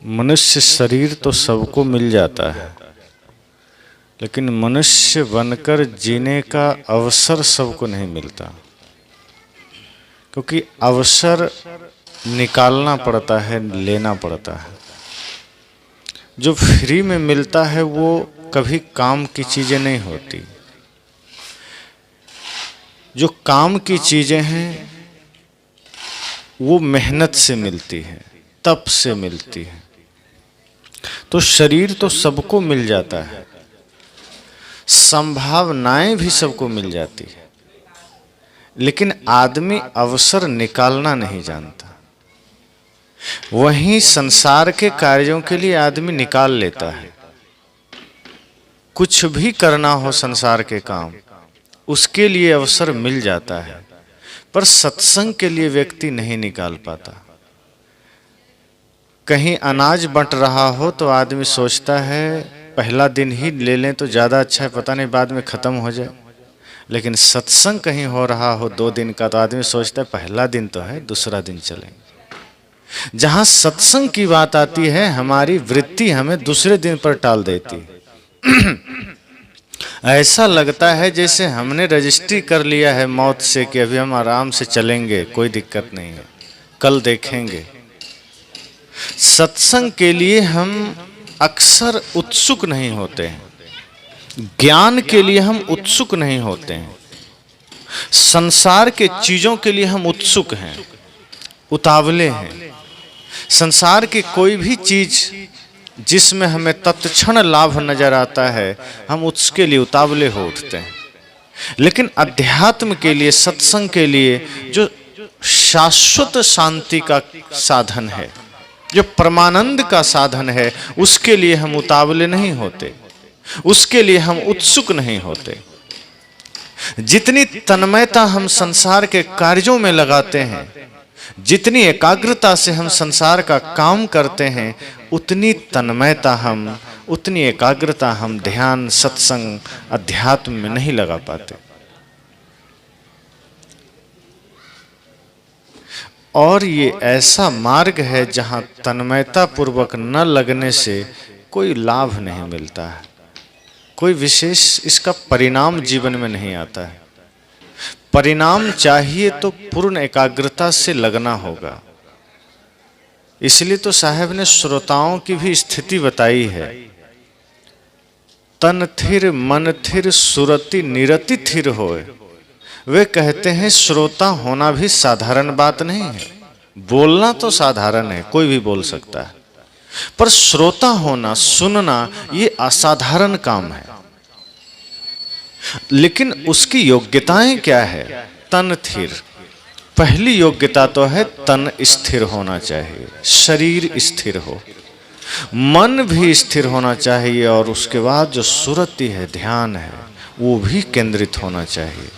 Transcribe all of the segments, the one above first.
मनुष्य शरीर तो सबको मिल जाता है, लेकिन मनुष्य बनकर जीने का अवसर सबको नहीं मिलता, क्योंकि अवसर निकालना पड़ता है, लेना पड़ता है। जो फ्री में मिलता है वो कभी काम की चीजें नहीं होती। जो काम की चीजें हैं वो मेहनत से मिलती है, तप से मिलती है। तो शरीर तो सबको मिल जाता है, संभावनाएं भी सबको मिल जाती है, लेकिन आदमी अवसर निकालना नहीं जानता। वहीं संसार के कार्यों के लिए आदमी निकाल लेता है। कुछ भी करना हो संसार के काम, उसके लिए अवसर मिल जाता है, पर सत्संग के लिए व्यक्ति नहीं निकाल पाता। कहीं अनाज बंट रहा हो तो आदमी सोचता है पहला दिन ही ले लें तो ज़्यादा अच्छा है, पता नहीं बाद में ख़त्म हो जाए। लेकिन सत्संग कहीं हो रहा हो 2 दिन का तो आदमी सोचता है पहला दिन तो है, दूसरा दिन चलेंगे। जहाँ सत्संग की बात आती है हमारी वृत्ति हमें दूसरे दिन पर टाल देती है। ऐसा लगता है जैसे हमने रजिस्ट्री कर लिया है मौत से कि अभी हम आराम से चलेंगे, कोई दिक्कत नहीं है, कल देखेंगे। सत्संग के लिए हम अक्सर उत्सुक नहीं होते हैं, ज्ञान के लिए हम उत्सुक नहीं होते हैं, संसार के चीजों के लिए हम उत्सुक हैं, उतावले हैं। संसार की कोई भी चीज जिसमें हमें तत्क्षण लाभ नजर आता है हम उसके लिए उतावले हो उठते हैं। लेकिन अध्यात्म के लिए, सत्संग के लिए, जो शाश्वत शांति का साधन है, जो परमानंद का साधन है, उसके लिए हम उतावले नहीं होते, उसके लिए हम उत्सुक नहीं होते। जितनी तन्मयता हम संसार के कार्यों में लगाते हैं, जितनी एकाग्रता से हम संसार का काम करते हैं, उतनी तन्मयता हम, उतनी एकाग्रता हम ध्यान, सत्संग, अध्यात्म में नहीं लगा पाते। और ये ऐसा मार्ग है जहाँ तन्मयता पूर्वक न लगने से कोई लाभ नहीं मिलता है, कोई विशेष इसका परिणाम जीवन में नहीं आता है। परिणाम चाहिए तो पूर्ण एकाग्रता से लगना होगा। इसलिए तो साहब ने श्रोताओं की भी स्थिति बताई है, तन थिर मन थिर सुरति निरति थिर होए। वे कहते हैं श्रोता होना भी साधारण बात नहीं है। बोलना तो साधारण है, कोई भी बोल सकता है, पर श्रोता होना, सुनना, ये असाधारण काम है। लेकिन उसकी योग्यताएं क्या है? तन थिर, पहली योग्यता तो है तन स्थिर होना चाहिए, शरीर स्थिर हो, मन भी स्थिर होना चाहिए, और उसके बाद जो सुरति है, ध्यान है, वो भी केंद्रित होना चाहिए।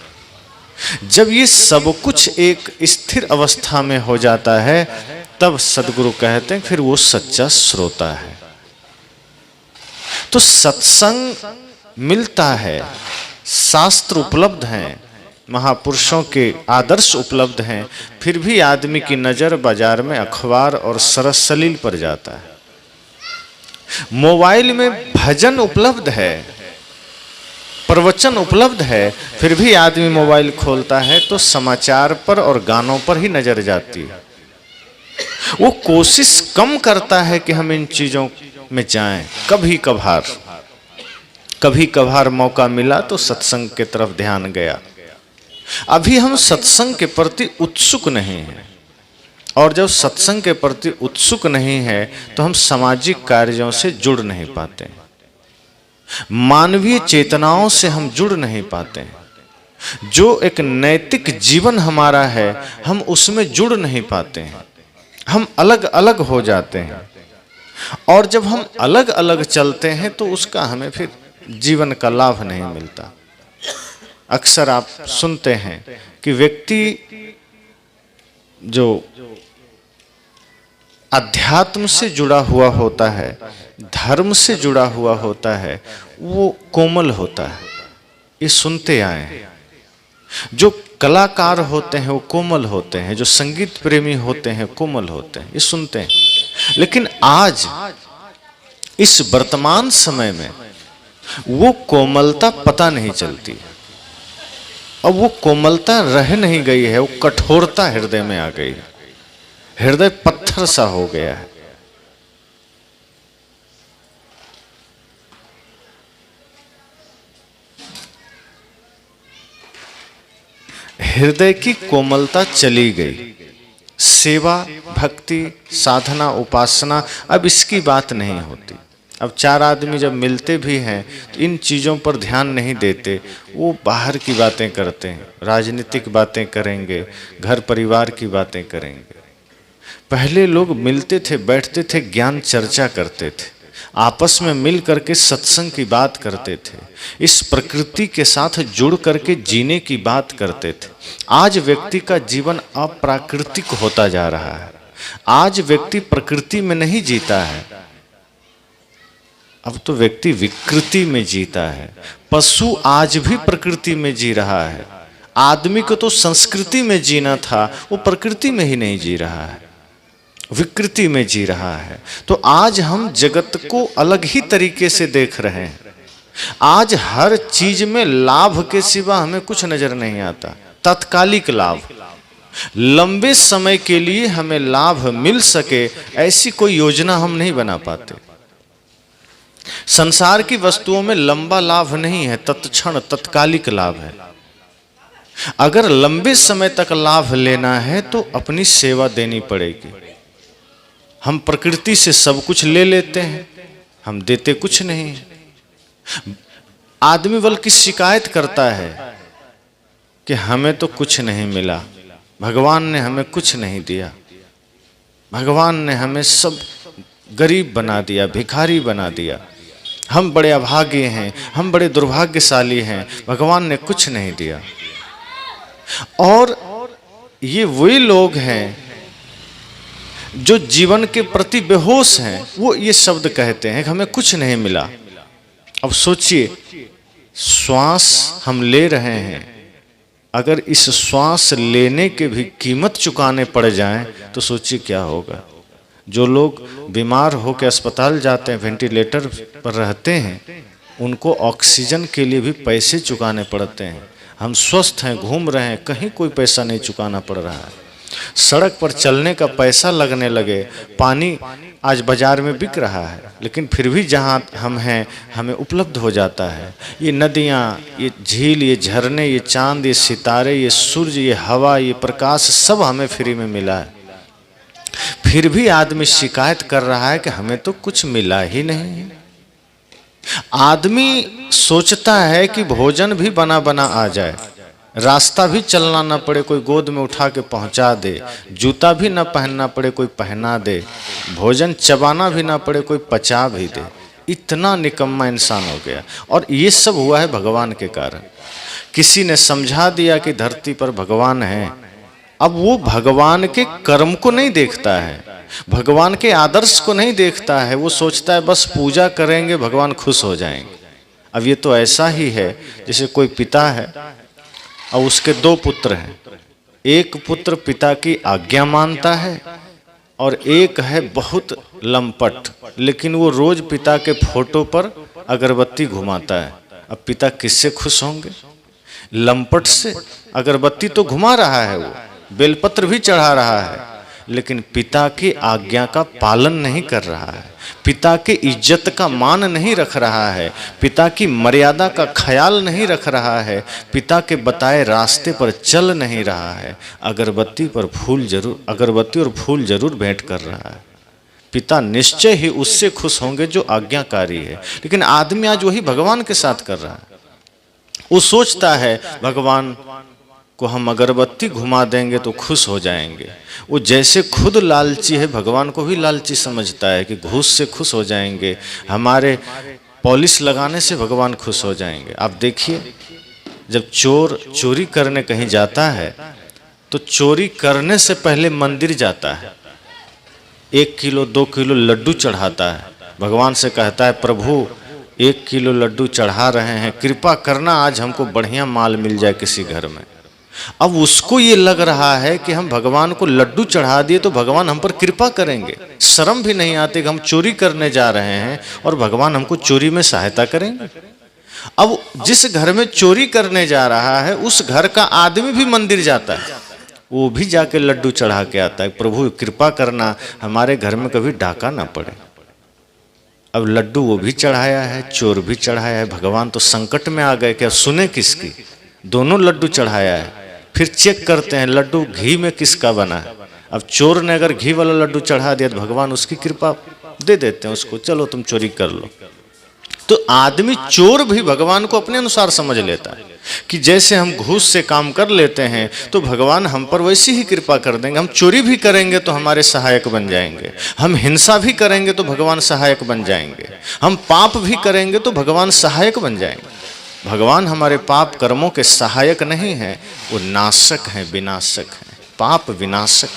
जब ये सब कुछ एक स्थिर अवस्था में हो जाता है तब सद्गुरु कहते हैं फिर वो सच्चा श्रोता है। तो सत्संग मिलता है, शास्त्र उपलब्ध हैं, महापुरुषों के आदर्श उपलब्ध हैं, फिर भी आदमी की नजर बाजार में अखबार और सरसलील पर जाता है। मोबाइल में भजन उपलब्ध है, प्रवचन उपलब्ध है, फिर भी आदमी मोबाइल खोलता है तो समाचार पर और गानों पर ही नजर जाती है। वो कोशिश कम करता है कि हम इन चीजों में जाएं। कभी कभार मौका मिला तो सत्संग के तरफ ध्यान गया। अभी हम सत्संग के प्रति उत्सुक नहीं हैं, और जब सत्संग के प्रति उत्सुक नहीं है तो हम सामाजिक कार्यों से जुड़ नहीं पाते, मानवीय चेतनाओं से हम जुड़ नहीं पाते, जो एक नैतिक जीवन हमारा है हम उसमें जुड़ नहीं पाते हैं, हम अलग अलग हो जाते हैं। और जब हम अलग अलग चलते हैं तो उसका हमें फिर जीवन का लाभ नहीं मिलता। अक्सर आप सुनते हैं कि व्यक्ति जो अध्यात्म से जुड़ा हुआ होता है, धर्म से जुड़ा हुआ होता है, वो कोमल होता है, ये सुनते आए हैं। जो कलाकार होते हैं वो कोमल होते हैं, जो संगीत प्रेमी होते हैं कोमल होते हैं, ये सुनते हैं। लेकिन आज इस वर्तमान समय में वो कोमलता पता नहीं चलती। अब वो कोमलता रह नहीं गई है, वो कठोरता हृदय में आ गई है। हृदय पत्थर सा हो गया है। हृदय की कोमलता चली गई। सेवा, भक्ति, साधना, उपासना, अब इसकी बात नहीं होती। अब चार आदमी जब मिलते भी हैं तो इन चीज़ों पर ध्यान नहीं देते, वो बाहर की बातें करते हैं, राजनीतिक बातें करेंगे, घर परिवार की बातें करेंगे। पहले लोग मिलते थे, बैठते थे, ज्ञान चर्चा करते थे, आपस में मिल करके सत्संग की बात करते थे, इस प्रकृति के साथ जुड़ करके जीने की बात करते थे। आज व्यक्ति का जीवन अप्राकृतिक होता जा रहा है। आज व्यक्ति प्रकृति में नहीं जीता है, अब तो व्यक्ति विकृति में जीता है। पशु आज भी प्रकृति में जी रहा है। आदमी को तो संस्कृति में जीना था, वो प्रकृति में ही नहीं जी रहा है, विकृति में जी रहा है। तो आज हम जगत को अलग ही तरीके से देख रहे हैं। आज हर चीज में लाभ के सिवा हमें कुछ नजर नहीं आता। तात्कालिक लाभ, लंबे समय के लिए हमें लाभ मिल सके ऐसी कोई योजना हम नहीं बना पाते। संसार की वस्तुओं में लंबा लाभ नहीं है, तत्क्षण तत्कालिक लाभ है। अगर लंबे समय तक लाभ लेना है तो अपनी सेवा देनी पड़ेगी। हम प्रकृति से सब कुछ ले लेते हैं, हम देते कुछ नहीं। आदमी बल्कि शिकायत करता है कि हमें तो कुछ नहीं मिला, भगवान ने हमें कुछ नहीं दिया, भगवान ने हमें सब गरीब बना दिया, भिखारी बना दिया, हम बड़े अभागे हैं, हम बड़े दुर्भाग्यशाली हैं, भगवान ने कुछ नहीं दिया। और ये वही लोग हैं जो जीवन के प्रति बेहोश हैं, वो ये शब्द कहते हैं कि हमें कुछ नहीं मिला। अब सोचिए, श्वास हम ले रहे हैं, अगर इस श्वास लेने के भी कीमत चुकाने पड़ जाएं तो सोचिए क्या होगा। जो लोग बीमार होकर अस्पताल जाते हैं, वेंटिलेटर पर रहते हैं, उनको ऑक्सीजन के लिए भी पैसे चुकाने पड़ते हैं। हम स्वस्थ हैं, घूम रहे हैं, कहीं कोई पैसा नहीं चुकाना पड़ रहा है। सड़क पर चलने का पैसा लगने लगे। पानी आज बाजार में बिक रहा है, लेकिन फिर भी जहाँ हम हैं हमें उपलब्ध हो जाता है। ये नदियाँ, ये झील, ये झरने, ये चांद, ये सितारे, ये सूरज, ये हवा, ये प्रकाश, सब हमें फ्री में मिला है। फिर भी आदमी शिकायत कर रहा है कि हमें तो कुछ मिला ही नहीं। आदमी सोचता है कि भोजन भी बना बना आ जाए, रास्ता भी चलना ना पड़े, कोई गोद में उठा के पहुंचा दे, जूता भी ना पहनना पड़े, कोई पहना दे, भोजन चबाना भी ना पड़े, कोई पचा भी दे। इतना निकम्मा इंसान हो गया। और ये सब हुआ है भगवान के कारण। किसी ने समझा दिया कि धरती पर भगवान है, अब वो भगवान के कर्म को नहीं देखता है, भगवान के आदर्श को नहीं देखता है। वो सोचता है बस पूजा करेंगे भगवान खुश हो जाएंगे। अब ये तो ऐसा ही है जैसे कोई पिता है और उसके दो पुत्र हैं। एक पुत्र पिता की आज्ञा मानता है और एक है बहुत लंपट, लेकिन वो रोज पिता के फोटो पर अगरबत्ती घुमाता है। अब पिता किससे खुश होंगे? लंपट से। अगरबत्ती तो घुमा रहा है, वो बेलपत्र भी चढ़ा रहा है, लेकिन पिता की आज्ञा का पालन नहीं कर रहा है, पिता के इज्जत का मान नहीं रख रहा है, पिता की मर्यादा का ख्याल नहीं रख रहा है, पिता के बताए रास्ते पर चल नहीं रहा है। अगरबत्ती और फूल जरूर भेंट कर रहा है। पिता निश्चय ही उससे खुश होंगे जो आज्ञाकारी है। लेकिन आदमी आज वही भगवान के साथ कर रहा है। वो सोचता है भगवान को हम अगरबत्ती घुमा देंगे तो खुश हो जाएंगे। वो जैसे खुद लालची है, भगवान को भी लालची समझता है कि घूस से खुश हो जाएंगे, हमारे पॉलिश लगाने से भगवान खुश हो जाएंगे। आप देखिए, जब चोर चोरी करने कहीं जाता है तो चोरी करने से पहले मंदिर जाता है, 1 किलो 2 किलो लड्डू चढ़ाता है, भगवान से कहता है प्रभु 1 किलो लड्डू चढ़ा रहे हैं, कृपा करना आज हमको बढ़िया माल मिल जाए किसी घर में। अब उसको ये लग रहा है कि हम भगवान को लड्डू चढ़ा दिए तो भगवान हम पर कृपा करेंगे। शर्म भी नहीं आती कि हम चोरी करने जा रहे हैं और भगवान हमको चोरी में सहायता करेंगे। अब जिस घर में चोरी करने जा रहा है उस घर का आदमी भी मंदिर जाता है, वो भी जाके लड्डू चढ़ा के आता है, प्रभु कृपा करना हमारे घर में कभी डाका ना पड़े। अब लड्डू वो भी चढ़ाया है, चोर भी चढ़ाया है, भगवान तो संकट में आ गए कि अब सुने किसकी। दोनों लड्डू चढ़ाया है, फिर चेक करते हैं लड्डू घी में किसका बना है। अब चोर ने अगर घी वाला लड्डू चढ़ा दिया तो भगवान उसकी कृपा दे देते हैं उसको, चलो तुम चोरी कर लो। तो आदमी चोर भी भगवान को अपने अनुसार समझ लेता है कि जैसे हम घूस से काम कर लेते हैं तो भगवान हम पर वैसी ही कृपा कर देंगे। हम चोरी भी करेंगे तो हमारे सहायक बन जाएंगे, हम हिंसा भी करेंगे तो भगवान सहायक बन जाएंगे, हम पाप भी करेंगे तो भगवान सहायक बन जाएंगे। भगवान हमारे पाप कर्मों के सहायक नहीं है, वो नाशक हैं, विनाशक हैं, पाप विनाशक।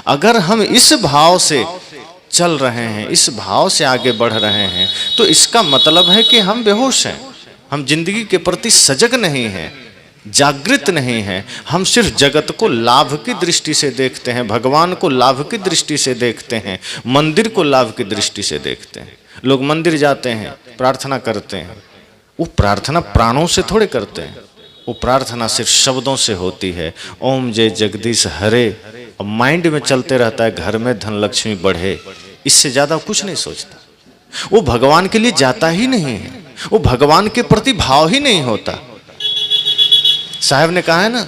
अगर हम इस भाव से चल रहे हैं, इस भाव से आगे बढ़ रहे हैं, तो इसका मतलब है कि हम बेहोश हैं, हम जिंदगी के प्रति सजग नहीं हैं, जागृत नहीं हैं। हम सिर्फ जगत को लाभ की दृष्टि से देखते हैं, भगवान को लाभ की दृष्टि से देखते हैं, मंदिर को लाभ की दृष्टि से देखते हैं। लोग मंदिर जाते हैं, प्रार्थना करते हैं, वो प्रार्थना प्राणों से थोड़े करते हैं, वो प्रार्थना सिर्फ शब्दों से होती है, ओम जय जगदीश हरे, और माइंड में चलते रहता है घर में धन लक्ष्मी बढ़े, इससे ज्यादा कुछ नहीं सोचता। वो भगवान के लिए जाता ही नहीं है, वो भगवान के प्रति भाव ही नहीं होता। साहब ने कहा है ना,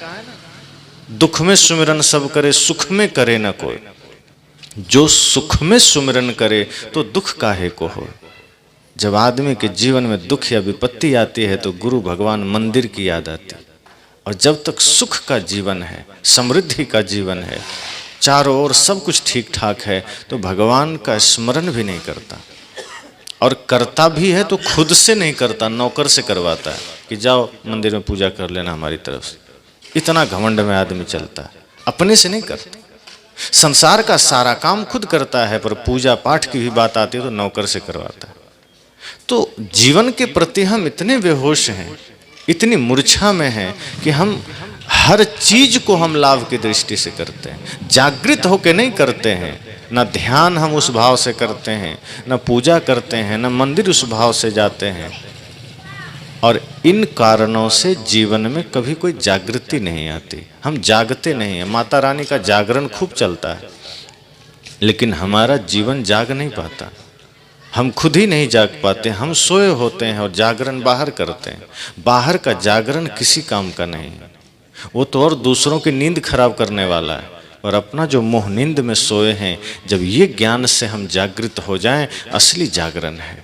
दुख में सुमिरन सब करे, सुख में करे न कोई। जो सुख में सुमिरन करे तो दुख काहे को हो। जब आदमी के जीवन में दुख या विपत्ति आती है तो गुरु भगवान मंदिर की याद आती है। और जब तक सुख का जीवन है, समृद्धि का जीवन है, चारों ओर सब कुछ ठीक ठाक है, तो भगवान का स्मरण भी नहीं करता। और करता भी है तो खुद से नहीं करता, नौकर से करवाता है कि जाओ मंदिर में पूजा कर लेना हमारी तरफ से। इतना घमंड में आदमी चलता है, अपने से नहीं करता। संसार का सारा काम खुद करता है, पर पूजा पाठ की भी बात आती है तो नौकर से करवाता है। तो जीवन के प्रति हम इतने बेहोश हैं, इतनी मूर्छा में हैं कि हम हर चीज को हम लाभ की दृष्टि से करते हैं, जागृत होकर नहीं करते हैं। न ध्यान हम उस भाव से करते हैं, न पूजा करते हैं, न मंदिर उस भाव से जाते हैं। और इन कारणों से जीवन में कभी कोई जागृति नहीं आती, हम जागते नहीं हैं। माता रानी का जागरण खूब चलता है, लेकिन हमारा जीवन जाग नहीं पाता, हम खुद ही नहीं जाग पाते। हम सोए होते हैं और जागरण बाहर करते हैं। बाहर का जागरण किसी काम का नहीं है, वो तो और दूसरों की नींद खराब करने वाला है। और अपना जो मोह नींद में सोए हैं, जब ये ज्ञान से हम जागृत हो जाएं, असली जागरण है।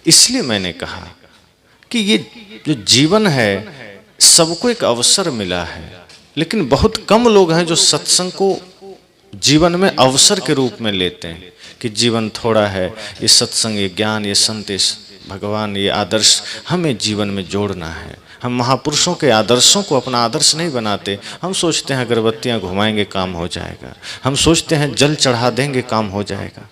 इसलिए मैंने कहा कि ये जो जीवन है, सबको एक अवसर मिला है, लेकिन बहुत कम लोग हैं जो सत्संग को जीवन में अवसर के रूप में लेते हैं कि जीवन थोड़ा है, ये सत्संग, ये ज्ञान, ये संदेश, भगवान, ये आदर्श हमें जीवन में जोड़ना है। हम महापुरुषों के आदर्शों को अपना आदर्श नहीं बनाते। हम सोचते हैं अगरबत्तियां घुमाएंगे काम हो जाएगा, हम सोचते हैं जल चढ़ा देंगे काम हो जाएगा।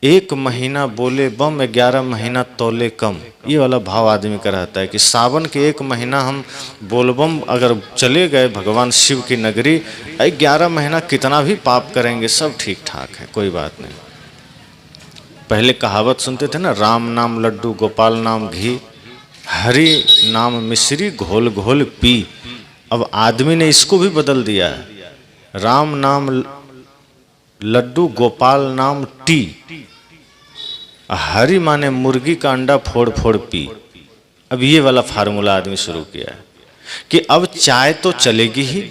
1 महीना बोले बम, 11 महीना तोले कम, ये वाला भाव आदमी का रहता है कि सावन के 1 महीना हम बोलबम अगर चले गए भगवान शिव की नगरी, 11 महीना कितना भी पाप करेंगे सब ठीक ठाक है, कोई बात नहीं। पहले कहावत सुनते थे ना, राम नाम लड्डू गोपाल नाम घी, हरि नाम मिश्री घोल घोल पी। अब आदमी ने इसको भी बदल दिया है, राम नाम लड्डू गोपाल नाम टी, हरि माने मुर्गी का अंडा फोड़ फोड़ पी। अब ये वाला फार्मूला आदमी शुरू किया है कि अब चाय तो चलेगी ही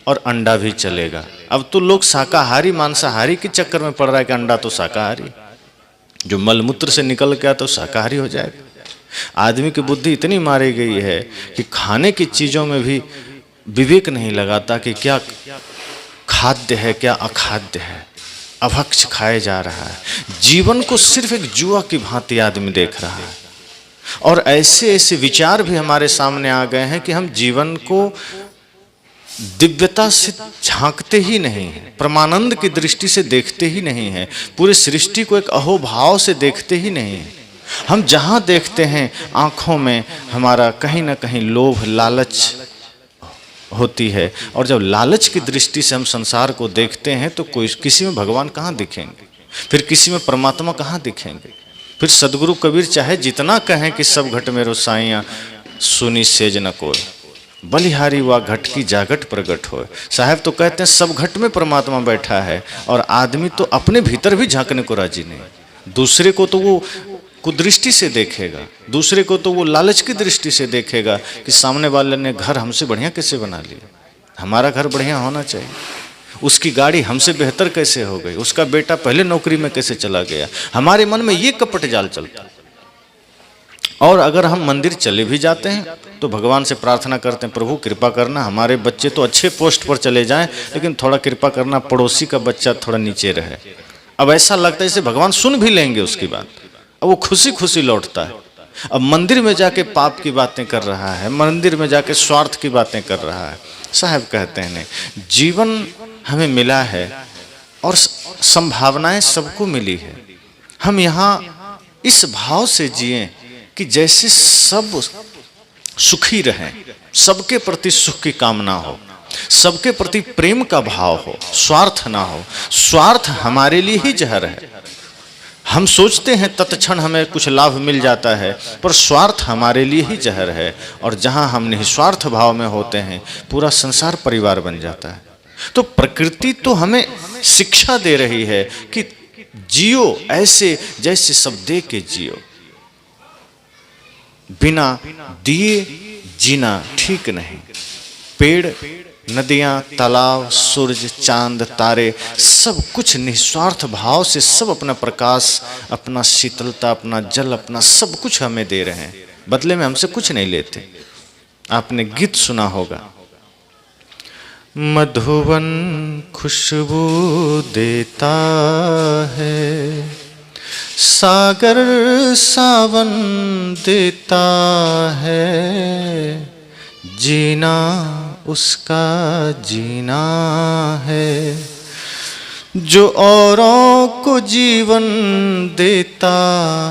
और अंडा भी चलेगा। अब तो लोग शाकाहारी मांसाहारी के चक्कर में पड़ रहा है कि अंडा तो शाकाहारी, जो मलमूत्र से निकल गया तो शाकाहारी हो जाएगा। आदमी की बुद्धि इतनी मारी गई है कि खाने की चीज़ों में भी विवेक नहीं लगाता कि क्या खाद्य है क्या अखाद्य है, अभक्ष खाए जा रहा है। जीवन को सिर्फ एक जुआ की भांति आदमी देख रहा है। और ऐसे ऐसे विचार भी हमारे सामने आ गए हैं कि हम जीवन को दिव्यता से झांकते ही नहीं हैं, परमानंद की दृष्टि से देखते ही नहीं हैं, पूरी सृष्टि को एक अहोभाव से देखते ही नहीं हैं। हम जहाँ देखते हैं आँखों में हमारा कहीं ना कहीं लोभ लालच होती है, और जब लालच की दृष्टि से हम संसार को देखते हैं तो कोई किसी में भगवान कहाँ दिखेंगे, फिर किसी में परमात्मा कहाँ दिखेंगे। फिर सदगुरु कबीर चाहे जितना कहें कि सब घट में रोसाइयाँ सुनी सेज न कोय, बलिहारी व घट की जागट प्रगट हो। साहब तो कहते हैं सब घट में परमात्मा बैठा है, और आदमी तो अपने भीतर भी झांकने को राजी नहीं। दूसरे को तो वो कुदृष्टि से देखेगा, दूसरे को तो वो लालच की दृष्टि से देखेगा कि सामने वाले ने घर हमसे बढ़िया कैसे बना लिया, हमारा घर बढ़िया होना चाहिए, उसकी गाड़ी हमसे बेहतर कैसे हो गई, उसका बेटा पहले नौकरी में कैसे चला गया। हमारे मन में ये कपट जाल चलता। और अगर हम मंदिर चले भी जाते हैं तो भगवान से प्रार्थना करते हैं, प्रभु कृपा करना हमारे बच्चे तो अच्छे पोस्ट पर चले जाएं, लेकिन थोड़ा कृपा करना पड़ोसी का बच्चा थोड़ा नीचे रहे। अब ऐसा लगता है जैसे भगवान सुन भी लेंगे उसकी बात, अब वो खुशी खुशी लौटता है। अब मंदिर में जाके पाप की बातें कर रहा है, मंदिर में जाके स्वार्थ की बातें कर रहा है। साहब कहते हैं नहीं, जीवन हमें मिला है और संभावनाएं सबको मिली है। हम यहाँ इस भाव से जिएं कि जैसे सब सुखी रहें, सबके प्रति सुख की कामना हो, सबके प्रति प्रेम का भाव हो, स्वार्थ ना हो। स्वार्थ हमारे लिए ही जहर है। हम सोचते हैं तत्क्षण हमें कुछ लाभ मिल जाता है, पर स्वार्थ हमारे लिए ही जहर है। और जहाँ हम निस्वार्थ भाव में होते हैं, पूरा संसार परिवार बन जाता है। तो प्रकृति तो हमें शिक्षा दे रही है कि जियो ऐसे जैसे सब दे के जियो, बिना दिए जीना ठीक नहीं। पेड़, नदियां, तालाब, सूरज, चांद, तारे, सब कुछ निस्वार्थ भाव से सब अपना प्रकाश, अपना शीतलता, अपना जल, अपना सब कुछ हमें दे रहे हैं, बदले में हमसे कुछ नहीं लेते। आपने गीत सुना होगा, मधुवन खुशबू देता है, सागर सावन देता है, जीना उसका जीना है, जो औरों को जीवन देता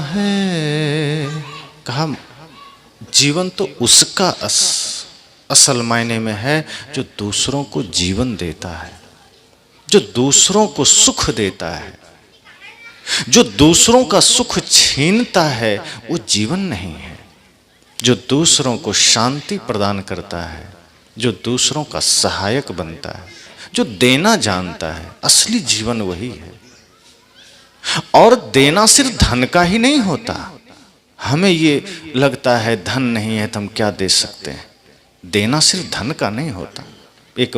है। कहा जीवन तो उसका असल मायने में है जो दूसरों को जीवन देता है, जो दूसरों को सुख देता है। जो दूसरों का सुख छीनता है वो जीवन नहीं है। जो दूसरों को शांति प्रदान करता है, जो दूसरों का सहायक बनता है, जो देना जानता है, असली जीवन वही है। और देना सिर्फ धन का ही नहीं होता। हमें ये लगता है धन नहीं है तो हम क्या दे सकते हैं। देना सिर्फ धन का नहीं होता। एक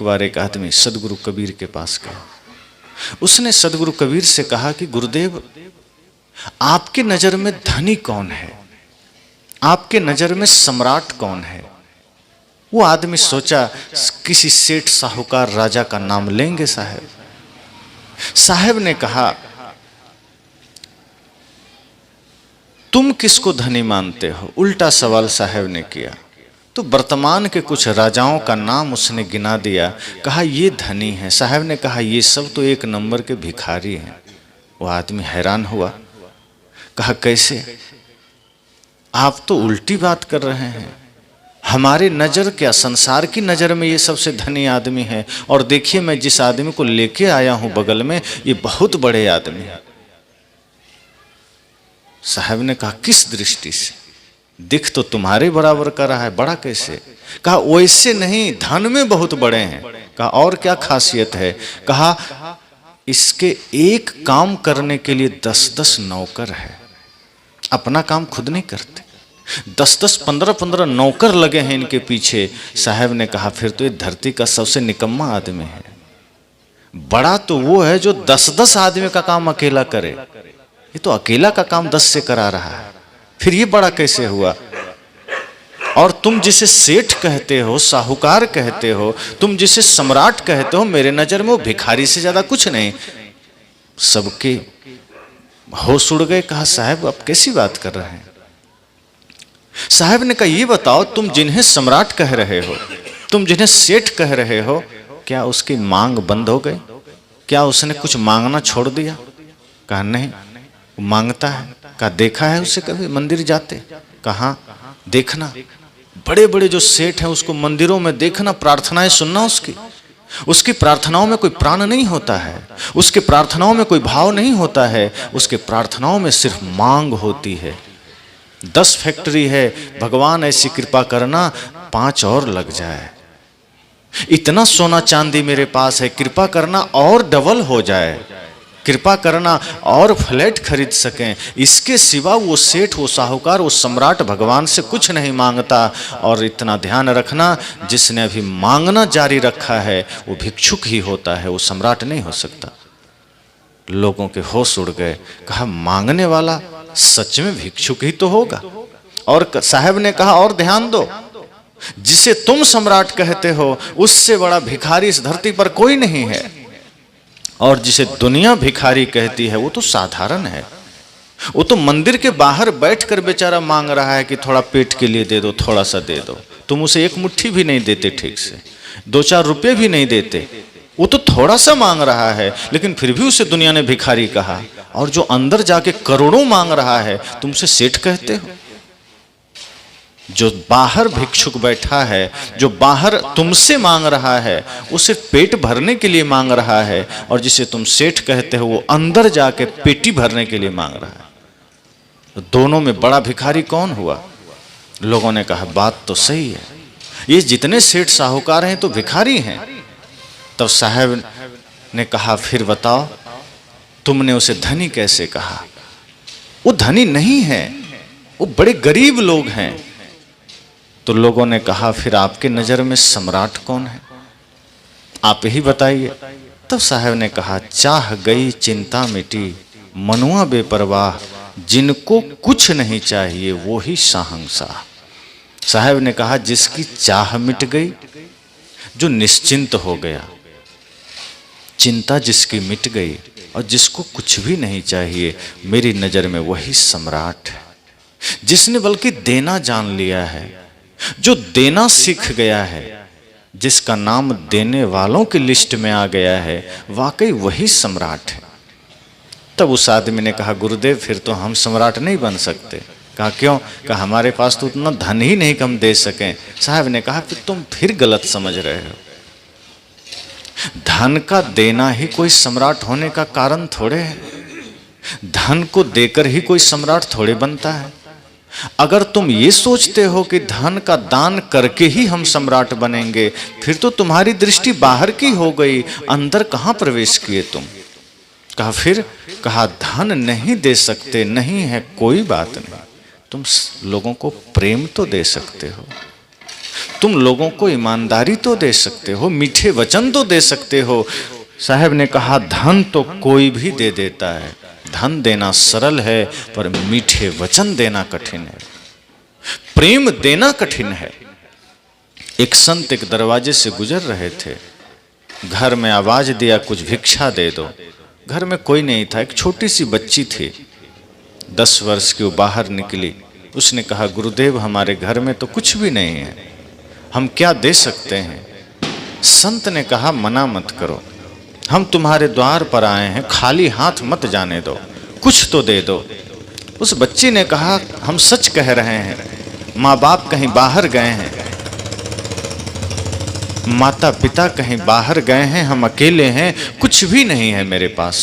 बार एक आदमी सदगुरु कबीर के पास गया। उसने सदगुरु कबीर से कहा कि गुरुदेव, आपके नजर में धनी कौन है, आपके नजर में सम्राट कौन है। वो आदमी सोचा किसी सेठ साहूकार राजा का नाम लेंगे साहब। साहब ने कहा तुम किसको धनी मानते हो। उल्टा सवाल साहब ने किया। तो वर्तमान के कुछ राजाओं का नाम उसने गिना दिया। कहा ये धनी है। साहब ने कहा ये सब तो एक नंबर के भिखारी हैं। वो आदमी हैरान हुआ। कहा कैसे, आप तो उल्टी बात कर रहे हैं। हमारे नज़र क्या, संसार की नज़र में ये सबसे धनी आदमी है। और देखिए मैं जिस आदमी को लेके आया हूं बगल में, ये बहुत बड़े आदमी है। साहब ने कहा किस दृष्टि से, दिख तो तुम्हारे बराबर का रहा है, बड़ा कैसे। कहा वैसे नहीं, धन में बहुत बड़े हैं। कहा और क्या खासियत है। कहा इसके एक काम करने के लिए 10-10 नौकर है, अपना काम खुद नहीं करते। 10-10, 15-15 नौकर लगे हैं इनके पीछे। साहब ने कहा फिर तो ये धरती का सबसे निकम्मा आदमी है। बड़ा तो वो है जो 10-10 आदमी का काम अकेला करे, ये तो अकेला का काम 10 से करा रहा है। फिर ये बड़ा कैसे हुआ। और तुम जिसे सेठ कहते हो, साहूकार कहते हो, तुम जिसे सम्राट कहते हो, मेरे नजर में वो भिखारी से ज्यादा कुछ नहीं। सबके होश उड़ गए। कहा साहब आप कैसी बात कर रहे हैं। साहब ने कहा ये बताओ, तुम जिन्हें सम्राट कह रहे हो, तुम जिन्हें सेठ कह रहे हो, क्या उसकी मांग बंद हो गई, क्या उसने कुछ मांगना छोड़ दिया। कहा नहीं, वो मांगता है। कहा देखा है उसे कभी मंदिर जाते? कहा देखना, बड़े बड़े जो सेठ हैं उसको मंदिरों में देखना, प्रार्थनाएं सुनना उसकी प्रार्थनाओं में कोई प्राण नहीं होता है, उसके प्रार्थनाओं में कोई भाव नहीं होता है, उसके प्रार्थनाओं में सिर्फ मांग होती है। 10 फैक्ट्री है, भगवान ऐसी कृपा करना 5 और लग जाए, इतना सोना चांदी मेरे पास है, कृपा करना और डबल हो जाए, कृपा करना और फ्लैट खरीद सकें। इसके सिवा वो सेठ, वो साहूकार, वो सम्राट भगवान से कुछ नहीं मांगता। और इतना ध्यान रखना, जिसने अभी मांगना जारी रखा है वो भिक्षुक ही होता है, वो सम्राट नहीं हो सकता। लोगों के होश उड़ गए, कहा मांगने वाला सच में भिक्षुक ही तो होगा। और साहब ने कहा और ध्यान दो, जिसे तुम सम्राट कहते हो उससे बड़ा भिखारी इस धरती पर कोई नहीं है, और जिसे दुनिया भिखारी कहती है वो तो साधारण है, वो तो मंदिर के बाहर बैठकर बेचारा मांग रहा है कि थोड़ा पेट के लिए दे दो, थोड़ा सा दे दो। तुम उसे एक मुट्ठी भी नहीं देते ठीक से, 2-4 रुपए भी नहीं देते, वो तो थोड़ा सा मांग रहा है, लेकिन फिर भी उसे दुनिया ने भिखारी कहा। और जो अंदर जाके करोड़ों मांग रहा है तुम उसे सेठ कहते हो। जो बाहर भिक्षुक बैठा है, जो बाहर तुमसे मांग रहा है, वो सिर्फ पेट भरने के लिए मांग रहा है, और जिसे तुम सेठ कहते हो वो अंदर जाके पेटी भरने के लिए मांग रहा है। तो दोनों में बड़ा भिखारी कौन हुआ? लोगों ने कहा बात तो सही है, ये जितने सेठ साहूकार हैं तो भिखारी हैं। तब साहब ने कहा फिर बताओ, तुमने उसे धनी कैसे कहा? वो धनी नहीं है, वो बड़े गरीब लोग हैं। तो लोगों ने कहा फिर आपके नजर में सम्राट कौन है, आप ही बताइए। तब साहब ने कहा चाह गई चिंता मिटी, मनुआ बेपरवाह, जिनको कुछ नहीं चाहिए वो ही शाहंशाह। साहब ने कहा जिसकी चाह मिट गई, जो निश्चिंत हो गया, चिंता जिसकी मिट गई और जिसको कुछ भी नहीं चाहिए, मेरी नजर में वही सम्राट है। जिसने बल्कि देना जान लिया है, जो देना सीख गया है, जिसका नाम देने वालों की लिस्ट में आ गया है, वाकई वही सम्राट है। तब उस आदमी ने कहा गुरुदेव फिर तो हम सम्राट नहीं बन सकते। कहा क्यों? कहा हमारे पास तो उतना धन ही नहीं कि हम दे सकें। साहब ने कहा कि तुम फिर गलत समझ रहे हो, धन का देना ही कोई सम्राट होने का कारण थोड़े है, धन को देकर ही कोई सम्राट थोड़े बनता है। अगर तुम ये सोचते हो कि धन का दान करके ही हम सम्राट बनेंगे, फिर तो तुम्हारी दृष्टि बाहर की हो गई, अंदर कहां प्रवेश किए तुम। कहा फिर? कहा धन नहीं दे सकते नहीं है कोई बात नहीं, तुम लोगों को प्रेम तो दे सकते हो, तुम लोगों को ईमानदारी तो दे सकते हो, मीठे वचन तो दे सकते हो। साहब ने कहा धन तो कोई भी दे देता है, धन देना सरल है पर मीठे वचन देना कठिन है, प्रेम देना कठिन है। एक संत एक दरवाजे से गुजर रहे थे, घर में आवाज दिया कुछ भिक्षा दे दो। घर में कोई नहीं था, एक छोटी सी बच्ची थी 10 वर्ष की, वो बाहर निकली। उसने कहा गुरुदेव हमारे घर में तो कुछ भी नहीं है, हम क्या दे सकते हैं? संत ने कहा मना मत करो, हम तुम्हारे द्वार पर आए हैं, खाली हाथ मत जाने दो, कुछ तो दे दो। उस बच्ची ने कहा हम सच कह रहे हैं, माँ बाप कहीं बाहर गए हैं, माता पिता कहीं बाहर गए हैं, हम अकेले हैं, कुछ भी नहीं है मेरे पास।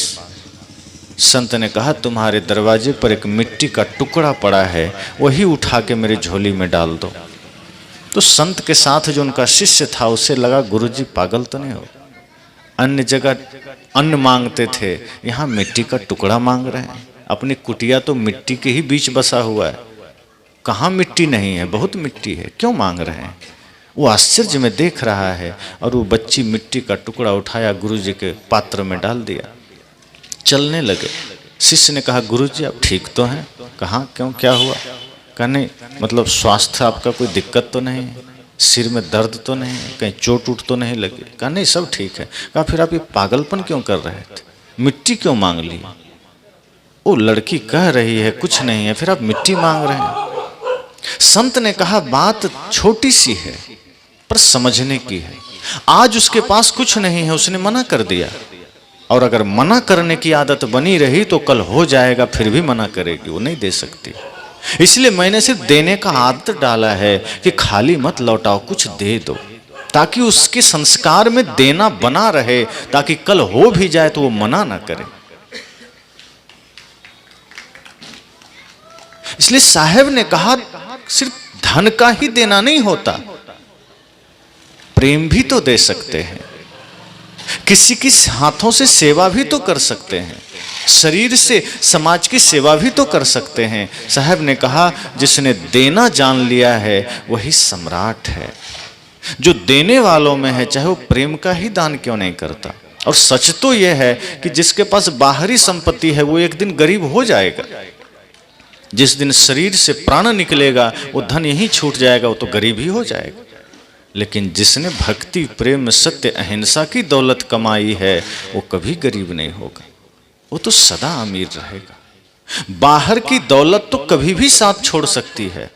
संत ने कहा तुम्हारे दरवाजे पर एक मिट्टी का टुकड़ा पड़ा है, वही उठा के मेरी झोली में डाल दो। तो संत के साथ जो उनका शिष्य था उसे लगा गुरुजी पागल तो नहीं हो, अन्य जगह अन्न मांगते थे, यहाँ मिट्टी का टुकड़ा मांग रहे हैं। अपनी कुटिया तो मिट्टी के ही बीच बसा हुआ है, कहाँ मिट्टी नहीं है, बहुत मिट्टी है, क्यों मांग रहे हैं? वो आश्चर्य में देख रहा है। और वो बच्ची मिट्टी का टुकड़ा उठाया, गुरुजी के पात्र में डाल दिया, चलने लगे। शिष्य ने कहा गुरुजी आप ठीक तो हैं? कहा क्यों, क्या हुआ? कहा नहीं मतलब स्वास्थ्य आपका कोई दिक्कत तो नहीं है, सिर में दर्द तो नहीं है, कहीं चोट उट तो नहीं लगी? कहा नहीं सब ठीक है। कहा फिर आप ये पागलपन क्यों कर रहे थे, मिट्टी क्यों मांग ली? वो लड़की कह रही है कुछ नहीं है, फिर आप मिट्टी मांग रहे हैं। संत ने कहा बात छोटी सी है पर समझने की है। आज उसके पास कुछ नहीं है, उसने मना कर दिया, और अगर मना करने की आदत बनी रही तो कल हो जाएगा, फिर भी मना करेगी, वो नहीं दे सकती। इसलिए मैंने सिर्फ देने का आदत डाला है कि खाली मत लौटाओ, कुछ दे दो, ताकि उसके संस्कार में देना बना रहे, ताकि कल हो भी जाए तो वो मना ना करे। इसलिए साहब ने कहा सिर्फ धन का ही देना नहीं होता, प्रेम भी तो दे सकते हैं, किसी की हाथों से सेवा भी तो कर सकते हैं, शरीर से समाज की सेवा भी तो कर सकते हैं। साहब ने कहा जिसने देना जान लिया है वही सम्राट है। जो देने वालों में है, चाहे वो प्रेम का ही दान क्यों नहीं करता। और सच तो यह है कि जिसके पास बाहरी संपत्ति है वो एक दिन गरीब हो जाएगा। जिस दिन शरीर से प्राण निकलेगा वो धन यहीं छूट जाएगा, वो तो गरीब ही हो जाएगा। लेकिन जिसने भक्ति, प्रेम, सत्य, अहिंसा की दौलत कमाई है वो कभी गरीब नहीं होगा, वो तो सदा अमीर रहेगा। बाहर की दौलत तो कभी भी साथ छोड़ सकती है,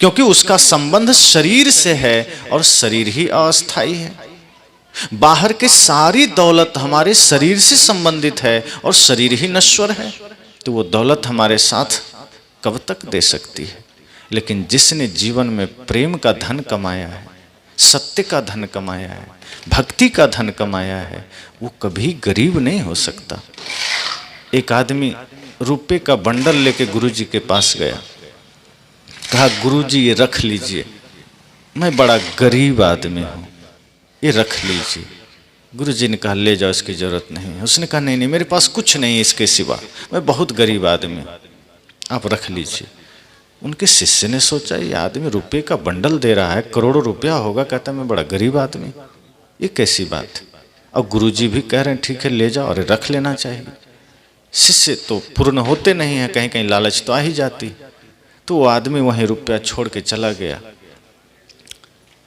क्योंकि उसका संबंध शरीर से है और शरीर ही अस्थाई है। बाहर के सारी दौलत हमारे शरीर से संबंधित है और शरीर ही नश्वर है, तो वो दौलत हमारे साथ कब तक दे सकती है। लेकिन जिसने जीवन में प्रेम का धन कमाया है, सत्य का धन कमाया है, भक्ति का धन कमाया है, वो कभी गरीब नहीं हो सकता। एक आदमी रुपए का बंडल लेके गुरुजी के पास गया, कहा गुरुजी ये रख लीजिए, मैं बड़ा गरीब आदमी हूँ, ये रख लीजिए। गुरुजी ने कहा ले जाओ, इसकी जरूरत नहीं है। उसने कहा नहीं नहीं, मेरे पास कुछ नहीं है इसके सिवा, मैं बहुत गरीब आदमी हूँ, आप रख लीजिए। उनके शिष्य ने सोचा ये आदमी रुपए का बंडल दे रहा है, करोड़ों रुपया होगा, कहता मैं बड़ा गरीब आदमी, ये कैसी बात है। और गुरुजी भी कह रहे हैं ठीक है ले जाओ, और रख लेना चाहिए। शिष्य तो पूर्ण होते नहीं है, कहीं कहीं लालच तो आ ही जाती। तो वो आदमी वहीं रुपया छोड़ के चला गया।